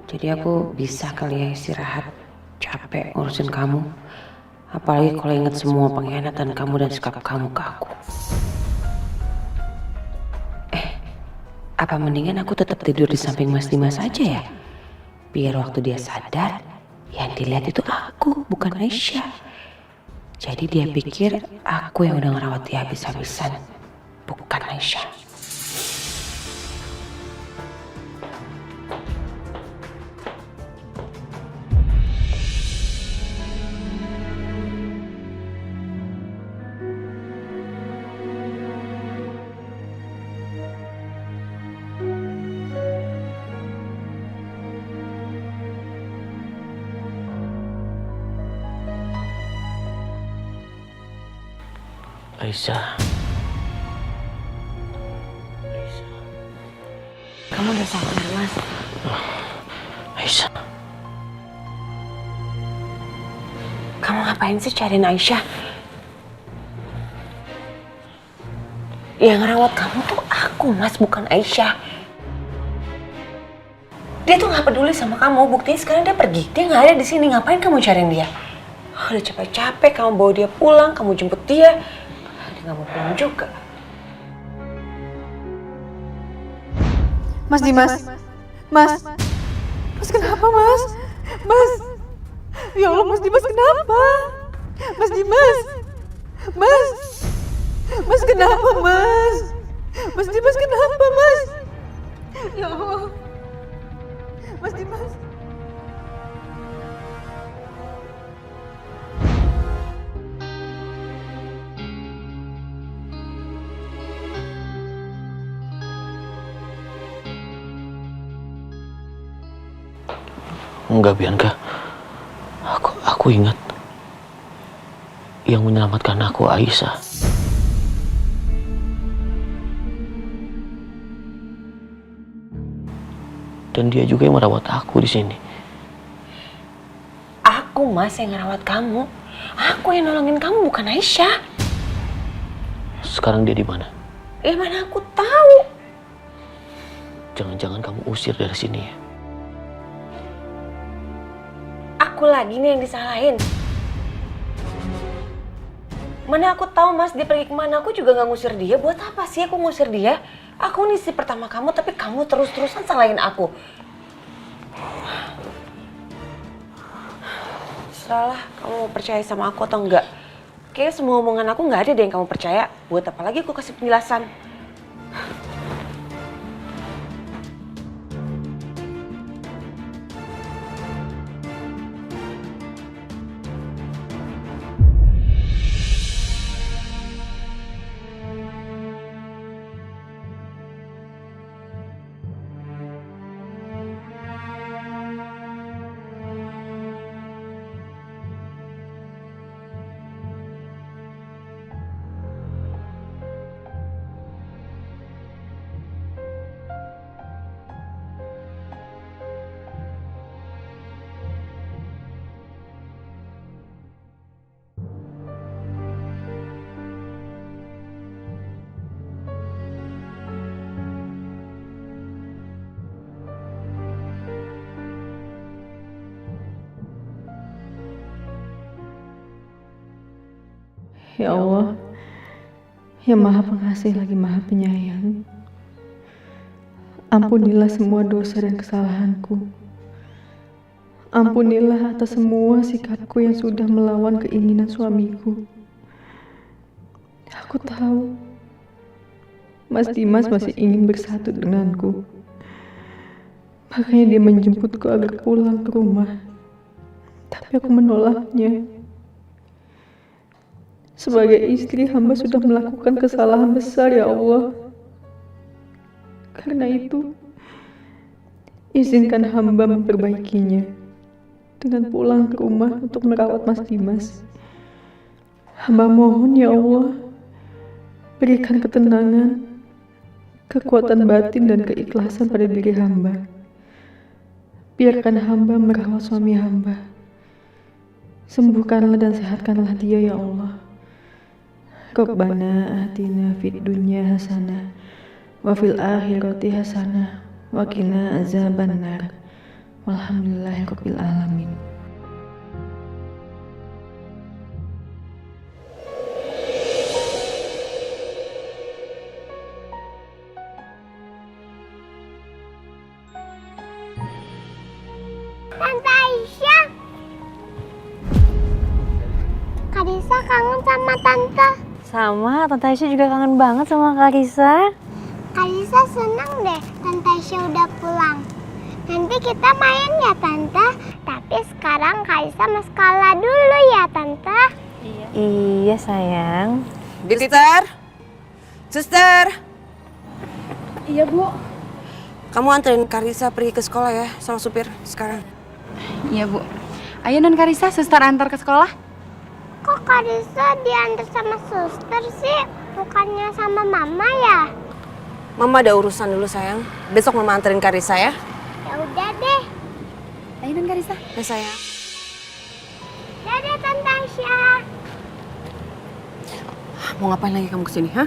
Jadi aku bisa kali ya istirahat. Capek ngurusin kamu. Apalagi kalau inget semua pengkhianatan kamu dan sikap kamu ke aku. Apa mendingan aku tetap tidur di samping Mas Dimas aja ya? Biar waktu dia sadar, yang dilihat itu aku, bukan Aisyah. Jadi dia pikir aku yang udah ngerawat dia habis-habisan, bukan Aisyah. Aisyah. Kamu udah sadar, Mas? Aisyah. Kamu ngapain sih cariin Aisyah? Yang ngerawat kamu tuh aku, Mas, bukan Aisyah. Dia tuh nggak peduli sama kamu. Buktinya sekarang dia pergi. Dia nggak ada di sini. Ngapain kamu cariin dia? Udah capek-capek kamu bawa dia pulang, kamu jemput dia. Dia nggak mau pulang juga. Mas Dimas. Mas. Mas kenapa, Mas? Mas. Ya Allah, Mas Dimas kenapa? Mas Dimas. Mas. Mas kenapa, Mas? Mas Dimas kenapa, Mas? Ya Allah. Mas Dimas. Enggak, Bianca. Aku ingat yang menyelamatkan aku Aisyah. Dan dia juga yang merawat aku di sini. Aku, Mas, yang ngerawat kamu. Aku yang nolongin kamu, bukan Aisyah. Sekarang dia di mana? Mana aku tahu. Jangan-jangan kamu usir dari sini ya? Aku lagi nih yang disalahin. Mana aku tahu, Mas, dia pergi kemana. Aku juga gak ngusir dia. Buat apa sih aku ngusir dia? Aku nih istri pertama kamu, tapi kamu terus-terusan salahin aku. Salah, kamu mau percaya sama aku atau enggak? Kayaknya semua omongan aku gak ada deh yang kamu percaya. Buat apa lagi aku kasih penjelasan? Ya Allah, yang Maha Pengasih lagi Maha Penyayang, ampunilah semua dosa dan kesalahanku. Ampunilah atas semua sikapku yang sudah melawan keinginan suamiku. Aku tahu Mas Dimas masih ingin bersatu denganku. Makanya dia menjemputku agar pulang ke rumah. Tapi aku menolaknya. Sebagai istri, hamba sudah melakukan kesalahan besar, ya Allah. Karena itu, izinkan hamba memperbaikinya dengan pulang ke rumah untuk merawat Mas Dimas. Hamba mohon, ya Allah, berikan ketenangan, kekuatan batin dan keikhlasan pada diri hamba. Biarkan hamba merawat suami hamba. Sembuhkanlah dan sehatkanlah dia, ya Allah. Rabbana atina fid dunya hasanah wa fil akhirati hasanah wa qina azabannar. Walhamdulillahirabbil alamin. Tante Aisyah. Karisa kangen sama Tante. Sama, Tante Aisyah juga kangen banget sama Karisa. Karisa senang deh Tante Aisyah udah pulang. Nanti kita main ya Tante. Tapi sekarang Karisa mau sekolah dulu ya Tante. Iya sayang. Suster. Suster. Iya, Bu. Kamu anterin Karisa pergi ke sekolah ya sama supir sekarang. Iya, Bu. Ayo Non Karisa, suster antar ke sekolah. Kok Karisa diantar sama suster sih? Bukannya sama mama ya? Mama ada urusan dulu sayang. Besok mama anterin Karisa ya. Ya udah deh. Ayo Non Karisa. Ya sayang. Dadah Tante Aisyah. Mau ngapain lagi kamu kesini, ha?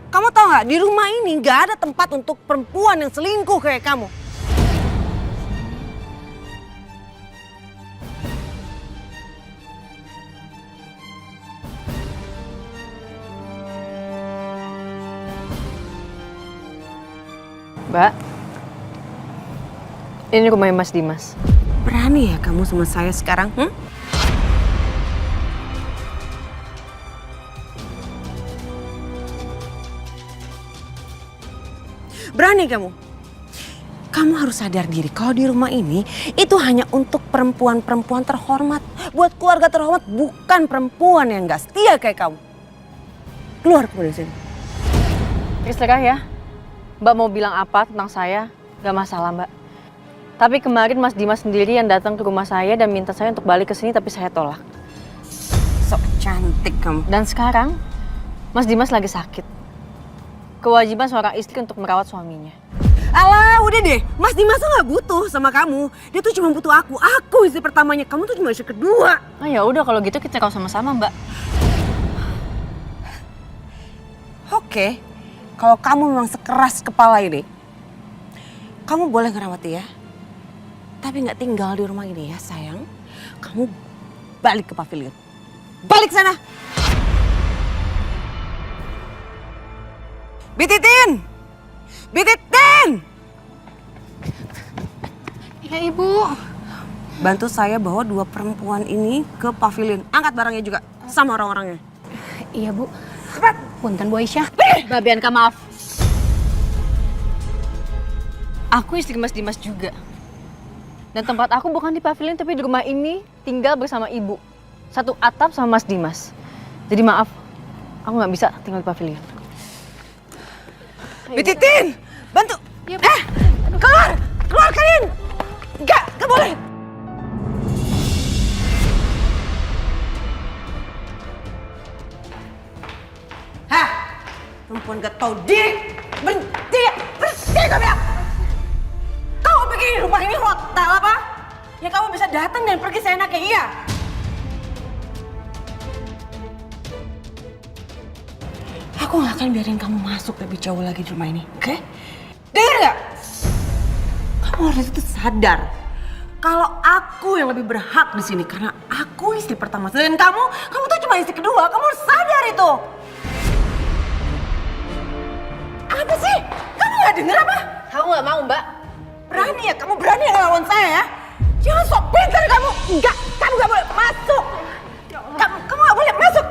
Kamu tau gak, di rumah ini gak ada tempat untuk perempuan yang selingkuh kayak kamu. Mbak, ini rumahnya Mas Dimas. Berani ya kamu sama saya sekarang, Berani kamu? Kamu harus sadar diri kalau di rumah ini itu hanya untuk perempuan-perempuan terhormat. Buat keluarga terhormat, bukan perempuan yang gak setia kayak kamu. Keluar kamu dari sini. Terserah ya, Mbak mau bilang apa tentang saya, gak masalah Mbak. Tapi kemarin Mas Dimas sendiri yang datang ke rumah saya dan minta saya untuk balik ke sini tapi saya tolak. Sok cantik kamu. Dan sekarang, Mas Dimas lagi sakit. Kewajiban seorang istri untuk merawat suaminya. Alah, udah deh. Mas Dimas tuh gak butuh sama kamu. Dia tuh cuma butuh aku. Aku istri pertamanya. Kamu tuh cuma istri kedua. Oh ya udah kalau gitu kita kau sama-sama Mbak. Oke, kalau kamu memang sekeras kepala ini, kamu boleh ngerawat dia. Tapi nggak tinggal di rumah ini ya sayang. Kamu balik ke pavilion. Balik sana. Bititin! Bititin! Iya, Ibu. Bantu saya bawa 2 perempuan ini ke pavilion. Angkat barangnya juga sama orang-orangnya. Iya, Bu. Cepat! Punten Bu Aisyah. Mbak Bianca maaf. Aku istri Mas Dimas juga. Dan tempat aku bukan di pavilion tapi di rumah ini tinggal bersama ibu. Satu atap sama Mas Dimas. Jadi maaf, aku nggak bisa tinggal di pavilion. Bititin! Bantu! Keluar! Keluar kalian! Enggak boleh! Hah? Perempuan gak tau diri! Berhenti! Berhenti kamu bilang! Kamu pikir rumah ini hotel apa? Ya kamu bisa datang dan pergi seenaknya, iya? Aku gak akan biarin kamu masuk lebih jauh lagi di rumah ini, oke? Dengar gak? Kamu harus itu sadar. Kalau aku yang lebih berhak di sini karena aku istri pertama. Dan kamu tuh cuma istri kedua. Kamu harus sadar itu. Apa sih? Kamu gak denger apa? Aku nggak mau Mbak. Berani ya? Kamu berani ngelawan saya ya? Jangan sok pintar kamu. Enggak, kamu gak boleh masuk. Kamu gak boleh masuk.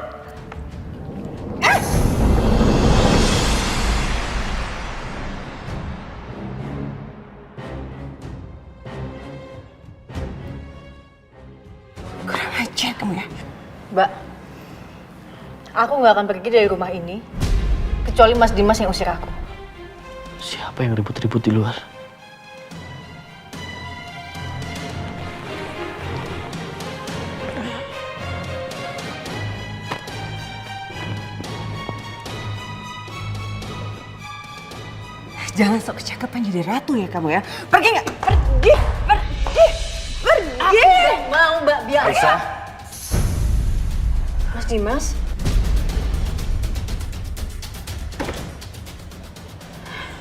Kurang ajar kamu ya. Mbak, aku nggak akan pergi dari rumah ini kecuali Mas Dimas yang usir aku. Siapa yang ribut-ribut di luar? Jangan sok kecakapan jadi ratu ya kamu ya. Pergi nggak? Pergi, pergi, pergi. Aku nggak mau Mbak Bianca. Aisyah. Mas Dimas.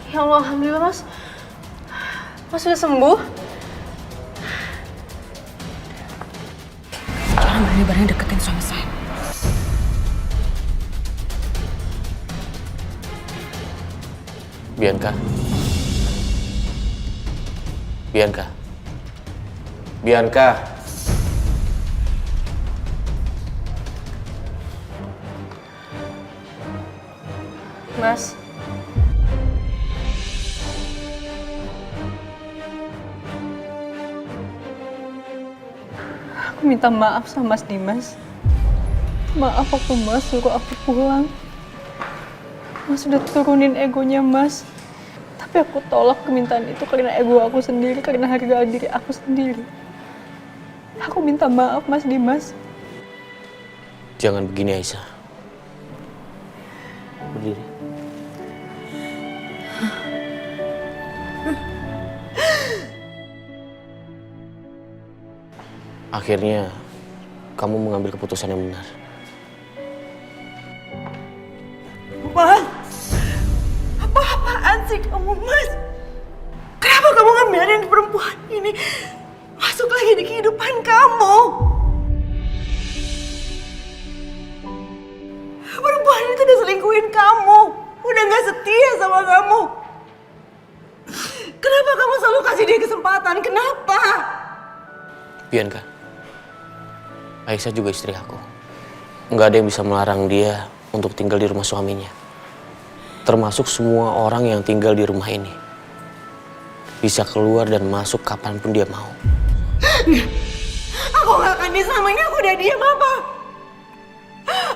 Ya Allah, alhamdulillah Mas. Mas sudah sembuh. Jangan berani-berani deketin suami saya. Bianca. Bianca. Bianca. Mas. Aku minta maaf sama Mas Dimas. Maaf waktu Mas suruh aku pulang. Mas udah turunin egonya Mas. Tapi aku tolak permintaan itu karena ego aku sendiri, karena harga diri aku sendiri. Aku minta maaf Mas Dimas. Jangan begini, Aisyah. Berdiri. Akhirnya, kamu mengambil keputusan yang benar. Mas, apa-apaan sih kamu, Mas? Kenapa kamu ngebiarin perempuan ini masuk lagi di kehidupan kamu? Perempuan itu udah selingkuhin kamu, udah gak setia sama kamu. Kenapa kamu selalu kasih dia kesempatan? Kenapa? Bianca, Aisyah juga istri aku. Nggak ada yang bisa melarang dia untuk tinggal di rumah suaminya. Termasuk semua orang yang tinggal di rumah ini. Bisa keluar dan masuk kapanpun dia mau. Aku gak akan disamain, aku udah diam apa?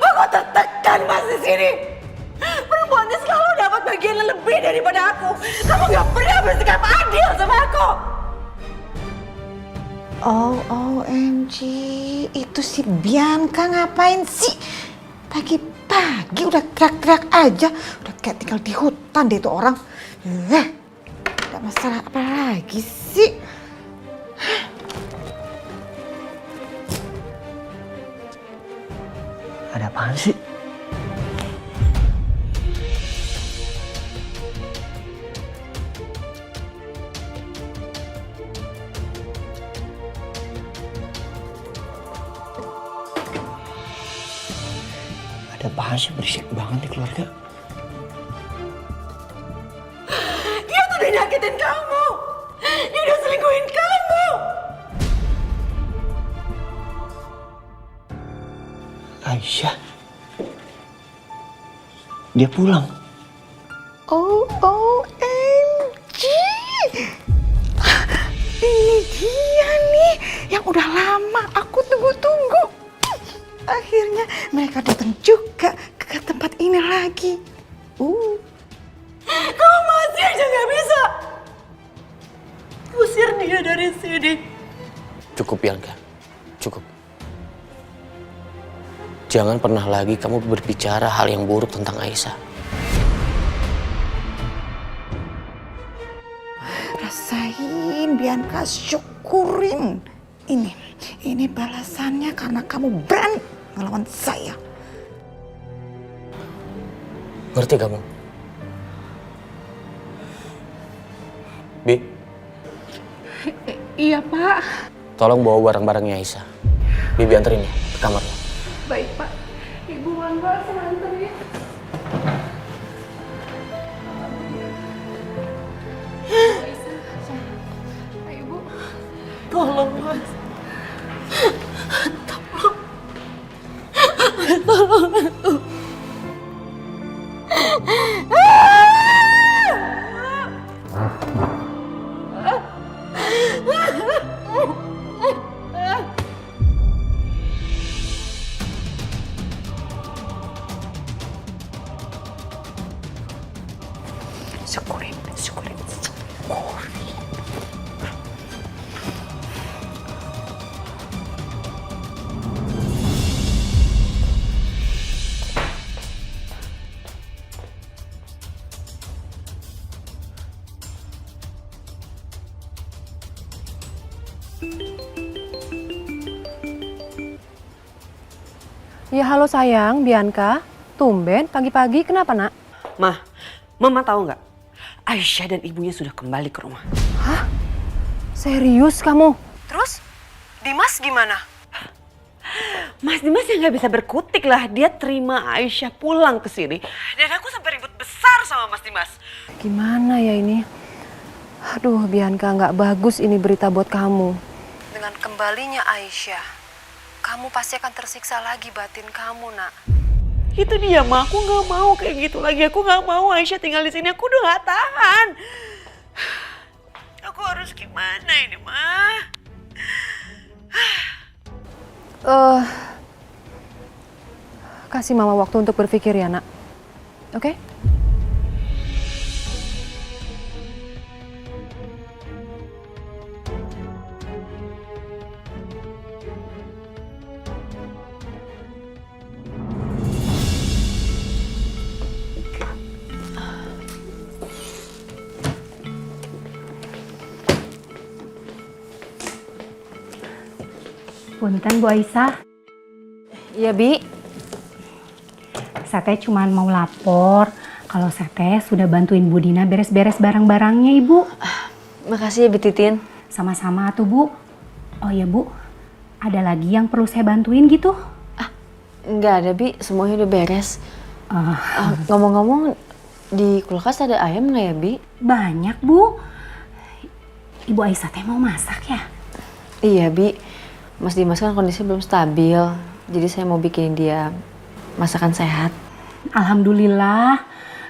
Aku tertekan Mas di sini. Perempuan ini selalu dapat bagian yang lebih daripada aku. Kamu gak pernah bersikap adil sama aku. Oh, OMG, itu si Bianca ngapain sih? Pagi-pagi udah teriak-teriak aja, udah kayak tinggal di hutan deh itu orang. Ada masalah apa lagi sih? Ada apaan sih? Ada apaan sih, berisik banget nih keluarga. Dia tuh udah nyakitin kamu. Dia udah selingkuhin kamu. Aisyah. Dia pulang. OMG. Ini dia nih yang udah lama aku tunggu-tunggu. Akhirnya mereka datang juga ke tempat ini lagi. Kamu masih aja gak bisa usir dia dari sini. Cukup, Bianca. Cukup. Jangan pernah lagi kamu berbicara hal yang buruk tentang Aisyah. Rasain, Bianca, syukurin. Ini balasannya karena kamu berani melawan saya. Ngerti kamu? Bi? Iya, Pak. Tolong bawa barang-barangnya Aisyah. Bibi anterin ya ke kamarnya. Baik, Pak. Ibu Wanda, saya anterin. Ayo, Bu. Tolong, Mas. Tolong. Syukurin. Ya halo sayang, Bianca. Tumben pagi-pagi kenapa nak? Mama tahu nggak? Aisyah dan ibunya sudah kembali ke rumah. Hah? Serius kamu? Terus, Dimas gimana? Mas Dimas ya nggak bisa berkutik lah. Dia terima Aisyah pulang ke sini. Dan aku sampai ribut besar sama Mas Dimas. Gimana ya ini? Aduh, Bianca, nggak bagus ini berita buat kamu. Dengan kembalinya Aisyah, kamu pasti akan tersiksa lagi batin kamu, nak. Itu dia, Ma. Aku nggak mau kayak gitu lagi. Aku nggak mau Aisyah tinggal di sini. Aku udah nggak tahan. Aku harus gimana ini, Ma? Kasih Mama waktu untuk berpikir ya, nak. Oke? Punten Bu Aisyah. Iya, Bi. Saya teh cuma mau lapor kalau saya teh sudah bantuin Bu Dina beres-beres barang-barangnya, Ibu. Makasih ya, Bi Titin. Sama-sama tuh, Bu. Oh ya, Bu. Ada lagi yang perlu saya bantuin gitu? Nggak ada, Bi. Semuanya udah beres. Ngomong-ngomong, di kulkas ada ayam nggak ya, Bi? Banyak, Bu. Ibu Aisyah teh mau masak ya? Iya, Bi. Mas Dimas kan kondisinya belum stabil. Jadi saya mau bikin dia masakan sehat. Alhamdulillah.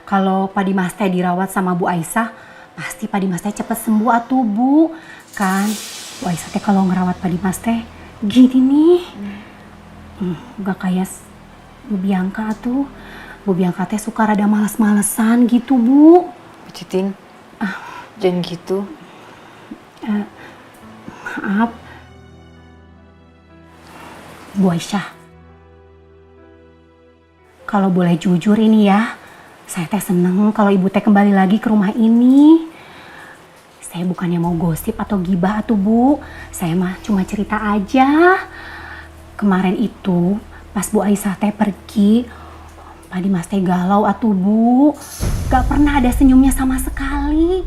Kalau Pak Dimas teh dirawat sama Bu Aisyah, pasti Pak Dimas teh cepet sembuh atuh, Bu. Kan Bu Aisyah teh kalau ngerawat Pak Dimas teh gini nih. Gak kayak Bu Bianca tuh. Bu Bianca teh suka rada males-malesan gitu, Bu. Bu Titin, jangan gitu. Maaf. Bu Aisyah, kalau boleh jujur ini ya, saya teh seneng kalau ibu teh kembali lagi ke rumah ini. Saya bukannya mau gosip atau gibah atuh, Bu. Saya mah cuma cerita aja. Kemarin itu pas Bu Aisyah teh pergi, Pak Dimas teh galau atuh, Bu. Gak pernah ada senyumnya sama sekali.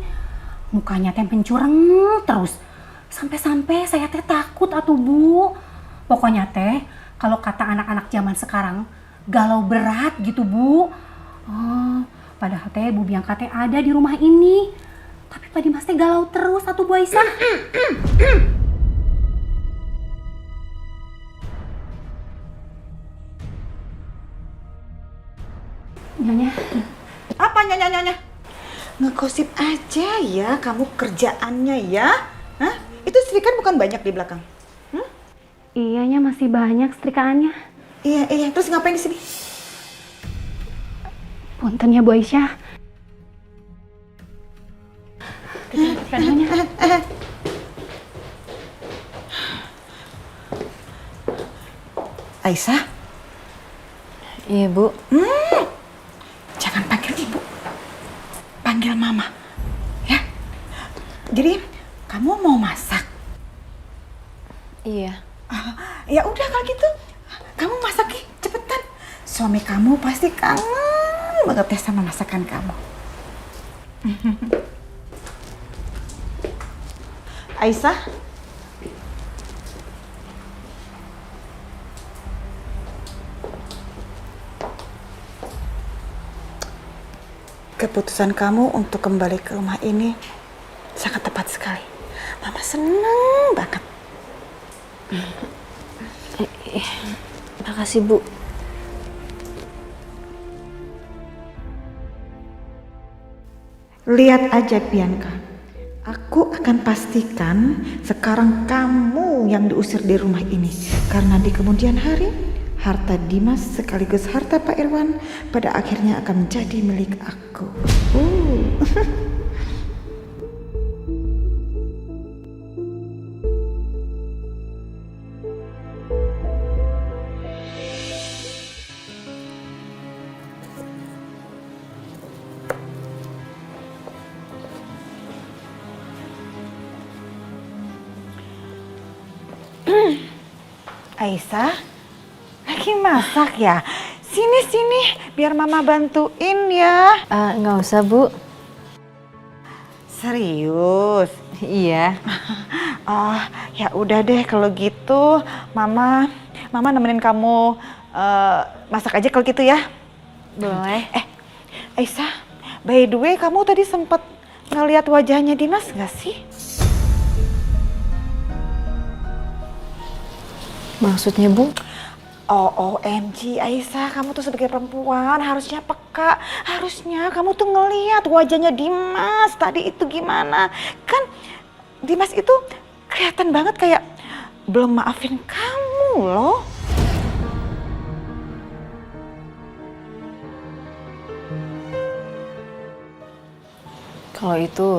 Mukanya teh pencureng terus. Sampai-sampai saya teh takut atuh, Bu. Pokoknya teh, kalau kata anak-anak zaman sekarang, galau berat gitu, Bu. Padahal teh Bu Bianca teh ada di rumah ini. Tapi Pak Dimas teh galau terus atuh, Bu Aisyah. Nyonya. Apa nyonya? Ngegosip aja ya kamu kerjaannya ya. Hah? Itu setrika bukan banyak di belakang. Iyanya masih banyak setrikaannya. Iya. Terus ngapain di sini? Punten ya Bu Aisyah. Aisyah? Iya, Bu. Jangan panggil ibu. Panggil mama. Ya. Jadi kamu mau masak? Iya. Ya udah kalau gitu, kamu masak cepetan. Suami kamu pasti kangen banget ya sama masakan kamu. Aisyah, keputusan kamu untuk kembali ke rumah ini sangat tepat sekali. Mama seneng banget. Makasih, Bu. Lihat aja Bianca, aku akan pastikan sekarang kamu yang diusir di rumah ini. Karena di kemudian hari, harta Dimas sekaligus harta Pak Irwan pada akhirnya akan menjadi milik aku. Aisyah, lagi masak ya? Sini, biar mama bantuin ya. Nggak usah, Bu. Serius? Iya. Oh, ya udah deh kalau gitu, mama nemenin kamu masak aja kalau gitu ya. Boleh. Aisyah, by the way, kamu tadi sempat ngeliat wajahnya Dimas nggak sih? Maksudnya, Bu? Oh, OMG, Aisyah, kamu tuh sebagai perempuan harusnya peka. Harusnya kamu tuh ngeliat wajahnya Dimas tadi itu gimana. Kan Dimas itu kelihatan banget kayak belum maafin kamu loh. Kalau itu...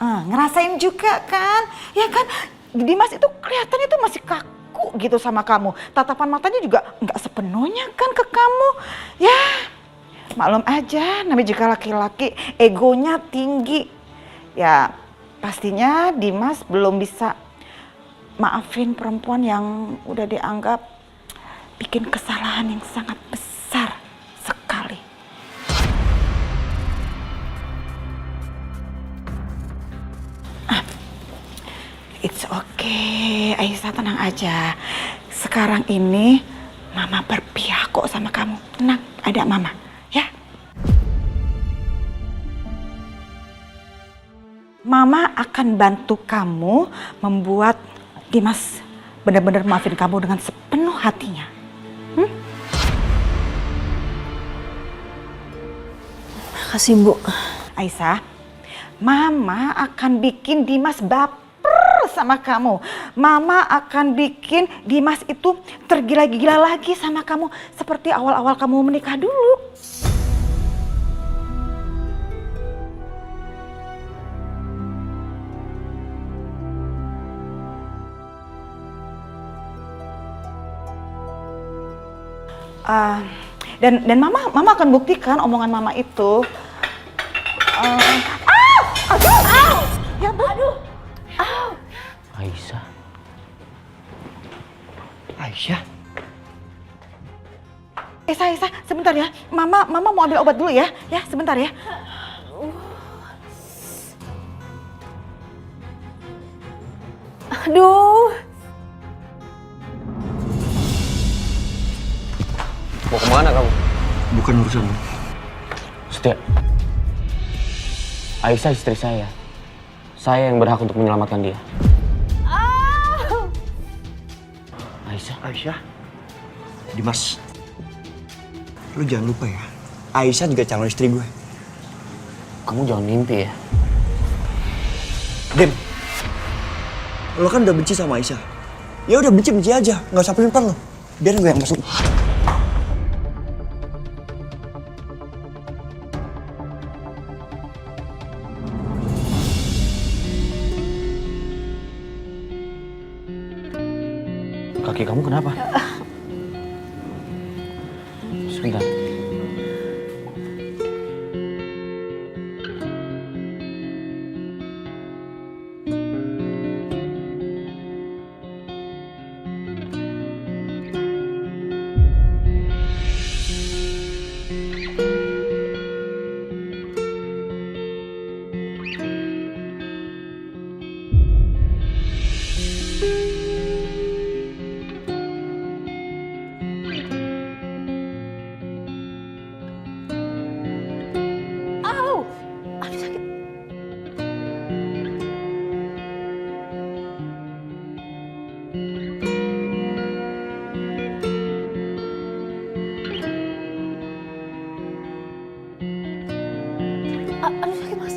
ngerasain juga kan? Ya kan, Dimas itu kelihatannya tuh masih kaku gitu sama kamu. Tatapan matanya juga nggak sepenuhnya kan ke kamu. Ya, maklum aja, namanya juga laki-laki, egonya tinggi. Ya, pastinya Dimas belum bisa maafin perempuan yang udah dianggap bikin kesalahan yang sangat besar sekali. It's okay, Aisyah, tenang aja. Sekarang ini Mama berpihak kok sama kamu. Tenang, ada Mama, ya. Mama akan bantu kamu membuat Dimas benar-benar maafin kamu dengan sepenuh hatinya. Makasih, Bu. Aisyah, Mama akan bikin Dimas baper sama kamu. Mama akan bikin Dimas itu tergila-gila lagi sama kamu seperti awal-awal kamu menikah dulu. Dan Mama akan buktikan omongan Mama itu. Ya, Bu. Aisyah. Aisyah? Aisyah, sebentar ya. Mama mau ambil obat dulu ya. Ya, sebentar ya. Aduh. Mau kemana kamu? Bukan urusan. Setia. Aisyah istri saya. Saya yang berhak untuk menyelamatkan dia. Aisyah, Dimas, lu jangan lupa ya, Aisyah juga calon istri gue. Kamu jangan mimpi ya. Dim, lo kan udah benci sama Aisyah. Ya udah benci aja, nggak usah pelin-pelan lo. Biarin gue yang masuk. Kaki kamu kenapa? Sebentar. Aduh sakit Mas.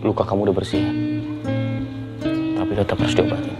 Luka kamu udah bersih, tapi tetap harus diobatin.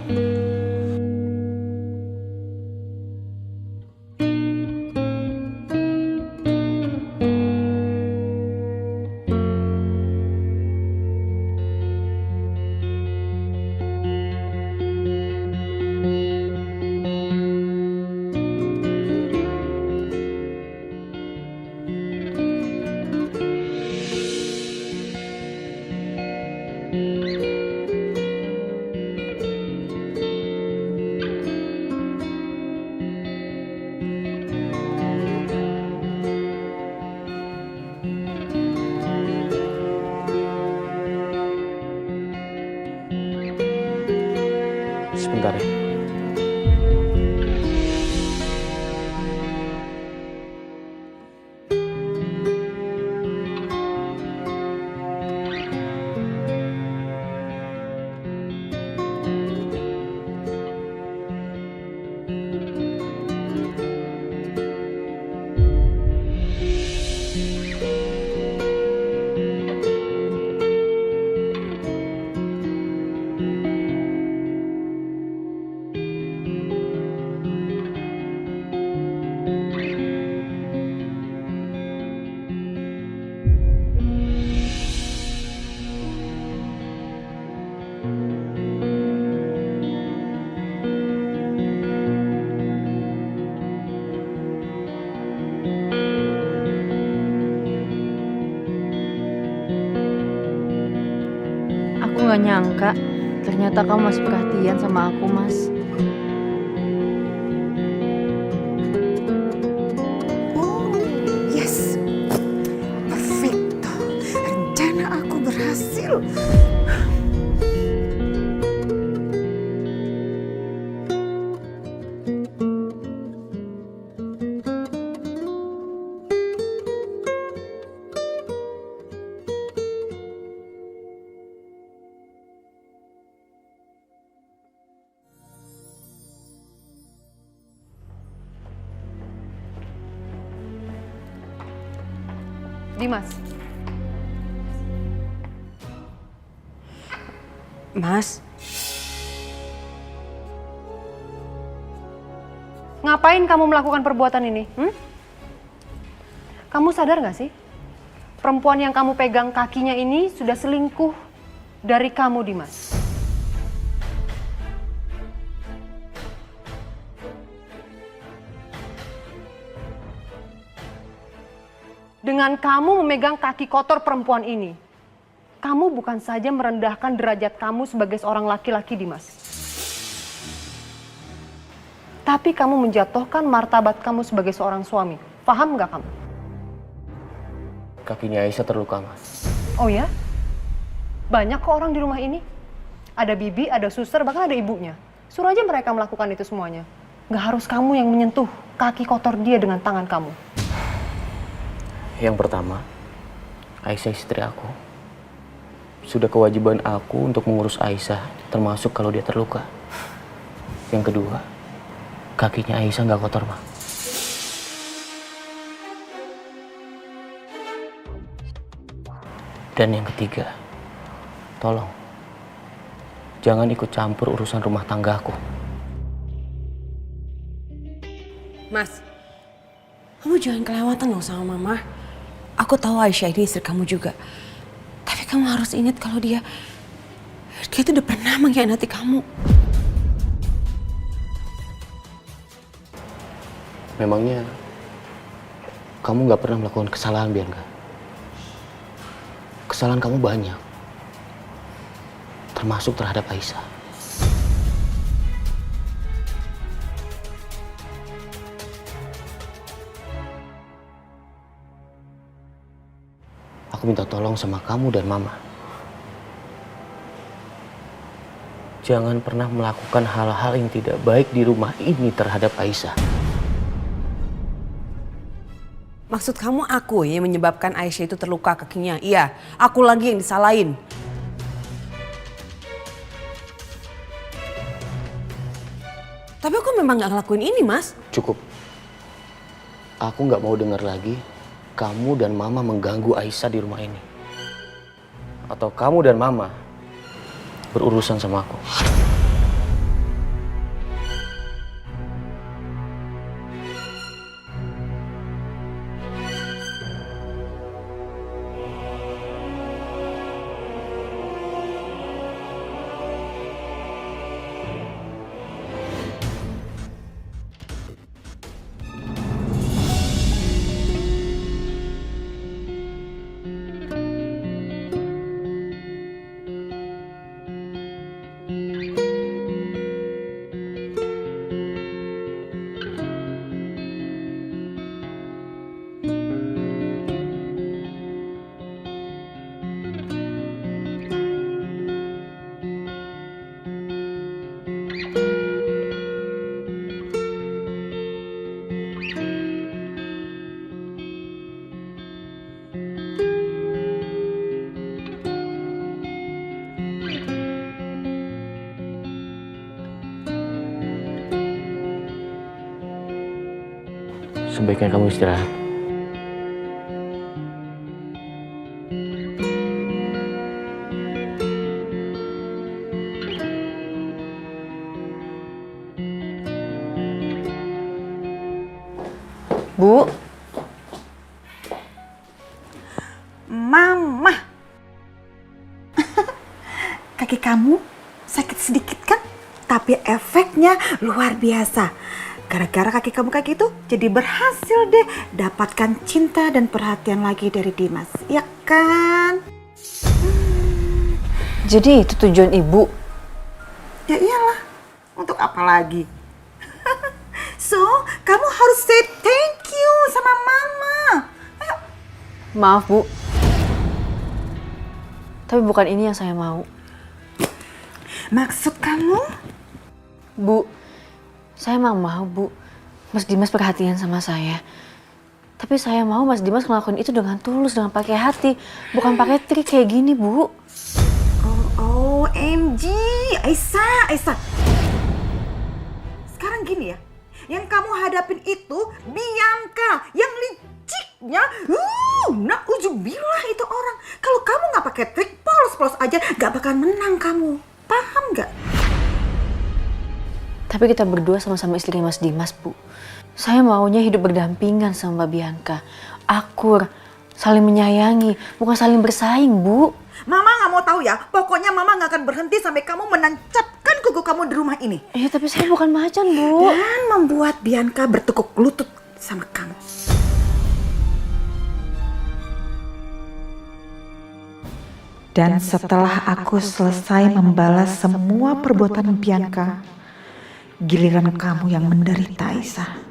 Sebentar ya. Aku nggak nyangka ternyata kamu masih perhatian sama aku, Mas. Yes, perfecto. Rencana aku berhasil. Dimas. Mas, Ngapain kamu melakukan perbuatan ini? Kamu sadar gak sih? Perempuan yang kamu pegang kakinya ini sudah selingkuh dari kamu, Dimas. Dengan kamu memegang kaki kotor perempuan ini, kamu bukan saja merendahkan derajat kamu sebagai seorang laki-laki, Dimas. Tapi kamu menjatuhkan martabat kamu sebagai seorang suami. Paham nggak kamu? Kakinya Aisyah terluka, Mas. Oh ya? Banyak kok orang di rumah ini. Ada bibi, ada suster, bahkan ada ibunya. Suruh aja mereka melakukan itu semuanya. Nggak harus kamu yang menyentuh kaki kotor dia dengan tangan kamu. Yang pertama, Aisyah istri aku. Sudah kewajiban aku untuk mengurus Aisyah, termasuk kalau dia terluka. Yang kedua, kakinya Aisyah nggak kotor, Ma. Dan yang ketiga, tolong, jangan ikut campur urusan rumah tanggaku. Mas, kamu jangan kelewatan dong sama Mama. Aku tahu Aisyah ini istri kamu juga. Tapi kamu harus ingat kalau dia itu udah pernah mengkhianati kamu. Memangnya kamu nggak pernah melakukan kesalahan, Bianca? Kesalahan kamu banyak, termasuk terhadap Aisyah. Aku minta tolong sama kamu dan Mama. Jangan pernah melakukan hal-hal yang tidak baik di rumah ini terhadap Aisyah. Maksud kamu aku yang menyebabkan Aisyah itu terluka kakinya? Iya, aku lagi yang disalahin. Tapi aku memang gak ngelakuin ini, Mas. Cukup. Aku nggak mau dengar lagi kamu dan Mama mengganggu Aisyah di rumah ini. Atau kamu dan Mama berurusan sama aku. sebaiknya kamu istirahat. Bu, Mama. Kaki kamu sakit sedikit kan? Tapi efeknya luar biasa. Gara-gara kaki kamu kayak gitu, jadi berhasil deh dapatkan cinta dan perhatian lagi dari Dimas. Ya kan? jadi itu tujuan ibu. Ya iyalah. Untuk apa lagi? So, kamu harus say thank you sama Mama. Ayo. Maaf, Bu. Tapi bukan ini yang saya mau. Maksud kamu? Bu, saya emang mau, Bu. Mas Dimas perhatian sama saya. Tapi saya mau Mas Dimas ngelakuin itu dengan tulus, dengan pakai hati. Bukan pakai trik kayak gini, Bu. OMG, Aisyah. Sekarang gini ya. Yang kamu hadapin itu Bianca yang liciknya. Na'udzubillah itu orang. Kalau kamu nggak pakai trik polos-polos aja, nggak bakal menang kamu. Paham nggak? Tapi kita berdua sama-sama istri Mas Dimas, Bu. Saya maunya hidup berdampingan sama Mbak Bianca. Akur, saling menyayangi, bukan saling bersaing, Bu. Mama nggak mau tahu ya. Pokoknya Mama nggak akan berhenti sampai kamu menancapkan kuku kamu di rumah ini. Tapi saya bukan macan, Bu. Dan membuat Bianca bertekuk lutut sama kamu. Dan setelah aku selesai membalas semua perbuatan Bianca, giliran kamu yang menderita, Aisyah.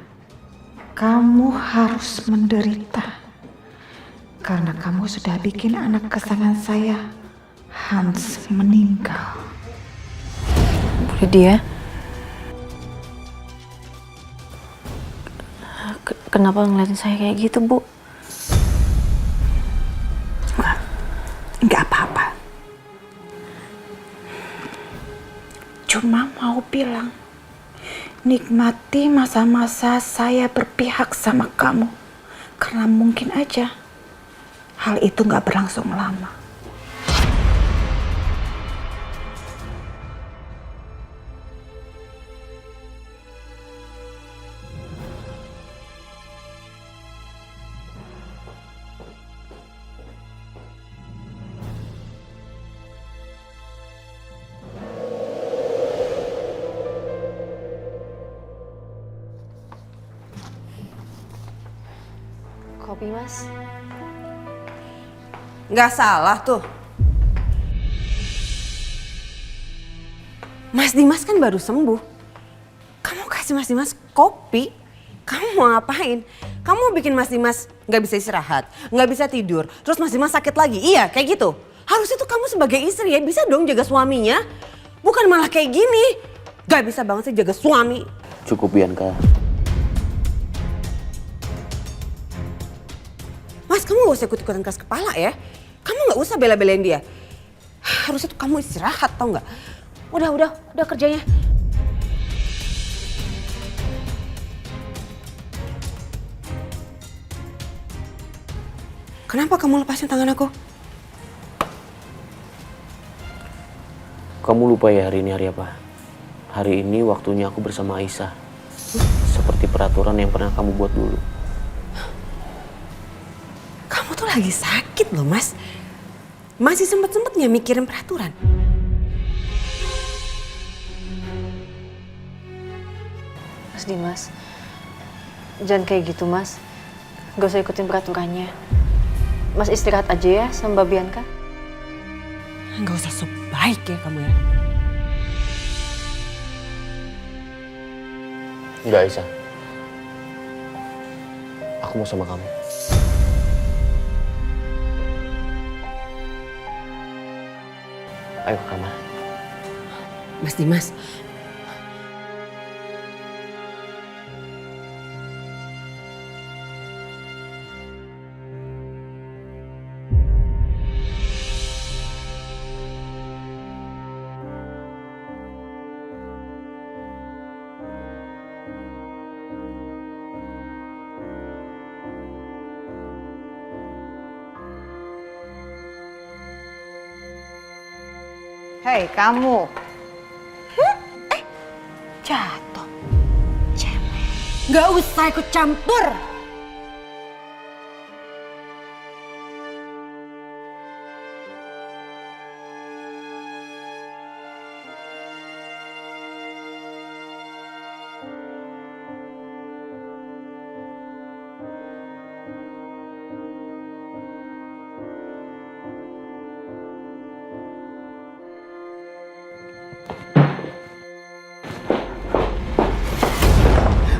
Kamu harus menderita. Karena kamu sudah bikin anak kesayangan saya, Hans, meninggal. Bu Lydia, kenapa ngeliatin saya kayak gitu, Bu? Nggak apa-apa. Cuma mau bilang, nikmati masa-masa saya berpihak sama kamu. Karena mungkin aja hal itu nggak berlangsung lama. Kopi, Mas. Nggak salah tuh. Mas Dimas kan baru sembuh. Kamu kasih Mas Dimas kopi? Kamu mau ngapain? Kamu mau bikin Mas Dimas nggak bisa istirahat, nggak bisa tidur, terus Mas Dimas sakit lagi? Iya, kayak gitu. Harusnya tuh kamu sebagai istri ya bisa dong jaga suaminya. Bukan malah kayak gini. Gak bisa banget sih jaga suami. Cukup, Bianca. Mas, kamu gak usah ikut-ikutan keras kepala ya. Kamu gak usah bela-belain dia. Harusnya tuh kamu istirahat, tau gak? Udah kerjanya. Kenapa kamu lepasin tangan aku? Kamu lupa ya hari ini hari apa? Hari ini waktunya aku bersama Aisyah. Seperti peraturan yang pernah kamu buat dulu. Kamu tuh lagi sakit loh, Mas. Masih sempet-sempetnya mikirin peraturan. Mas Dimas, jangan kayak gitu, Mas. Gak usah ikutin peraturannya. Mas istirahat aja ya sama Mbak Bianca. Gak usah so baik ya kamu ya. Enggak, Aisyah. Aku mau sama kamu. Ayo ke kamar. Mas Dimas. Hei, kamu. Jatuh. Cemen. Gak usah ikut campur.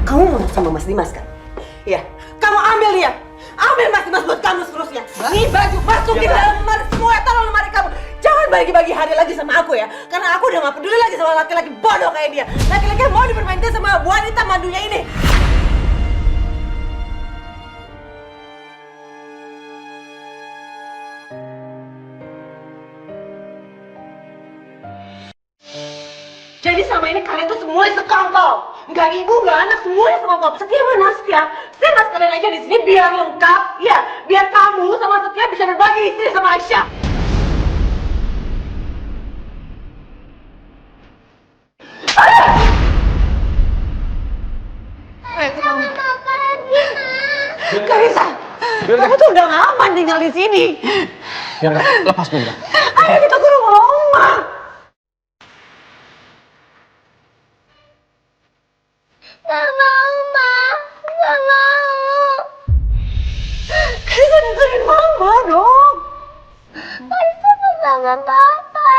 Kamu mau sama Mas Dimas kan? Iya. Kamu ambil dia. Ambil Mas Dimas buat kamu seterusnya. Nih baju masukin dalam lemari semua taruh lemari kamu. Jangan bagi-bagi hari lagi sama aku ya. Karena aku udah gak peduli lagi sama laki-laki bodoh kayak dia. Laki-laki yang mau dipermainkan sama wanita mandunya ini. Jadi sama ini kalian tuh semuanya sekongkol. Nggak ibu, nggak anak, semuanya sekongkol. Setia mana Setia? Saya mas kalian aja di sini biar lengkap. Ya, biar kamu sama Setia bisa berbagi istri sama Aisyah. Karisa, kamu tuh udah gak aman tinggal di sini. Bianca, lepas Bianca. Ayo kita ke rumah Oma. Gak mau, Ma. Gak mau. Karisa dengerin Mama dong. Karisa bersama Papa.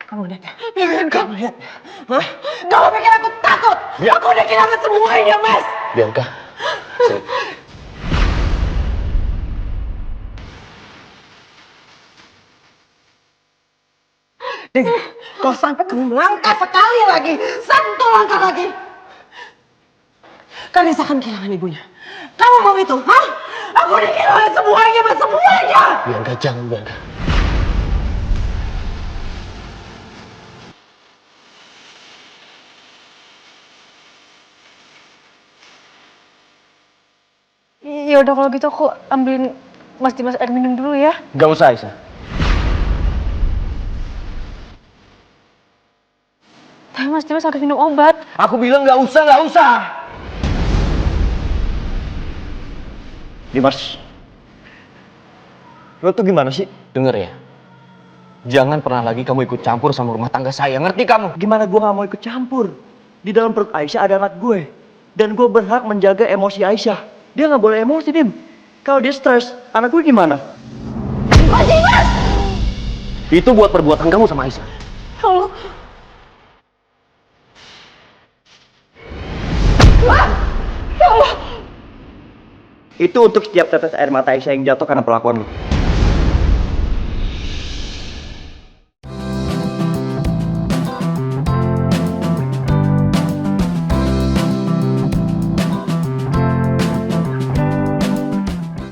Kamu lihat ya? Kamu lihat? Hah? Kamu pikir aku takut? Aku udah kehilangan semuanya, Mas. Bianca. Dengar, kalau sampai kamu melangkah sekali lagi, satu langkah lagi, Karisa akan kehilangan ibunya. Kamu mau itu? Hah? Aku udah kehilangan semuanya, Mas, semuanya. Bianca, jangan Bianca. Ya udah kalau gitu aku ambilin Mas Dimas air minum dulu ya. Gak usah Aisyah. Tapi Mas Dimas harus minum obat. Aku bilang gak usah. Dimas, lo tuh gimana sih? Dengar ya. Jangan pernah lagi kamu ikut campur sama rumah tangga saya, ngerti kamu? Gimana gue gak mau ikut campur? Di dalam perut Aisyah ada anak gue. Dan gue berhak menjaga emosi Aisyah. Dia gak boleh emosi, Dim. Kalau dia stres, anak gue gimana? Itu buat perbuatan kamu sama Aisyah. Allah. Itu untuk setiap tetes air mata Aisyah yang jatuh karena perlakuan lo.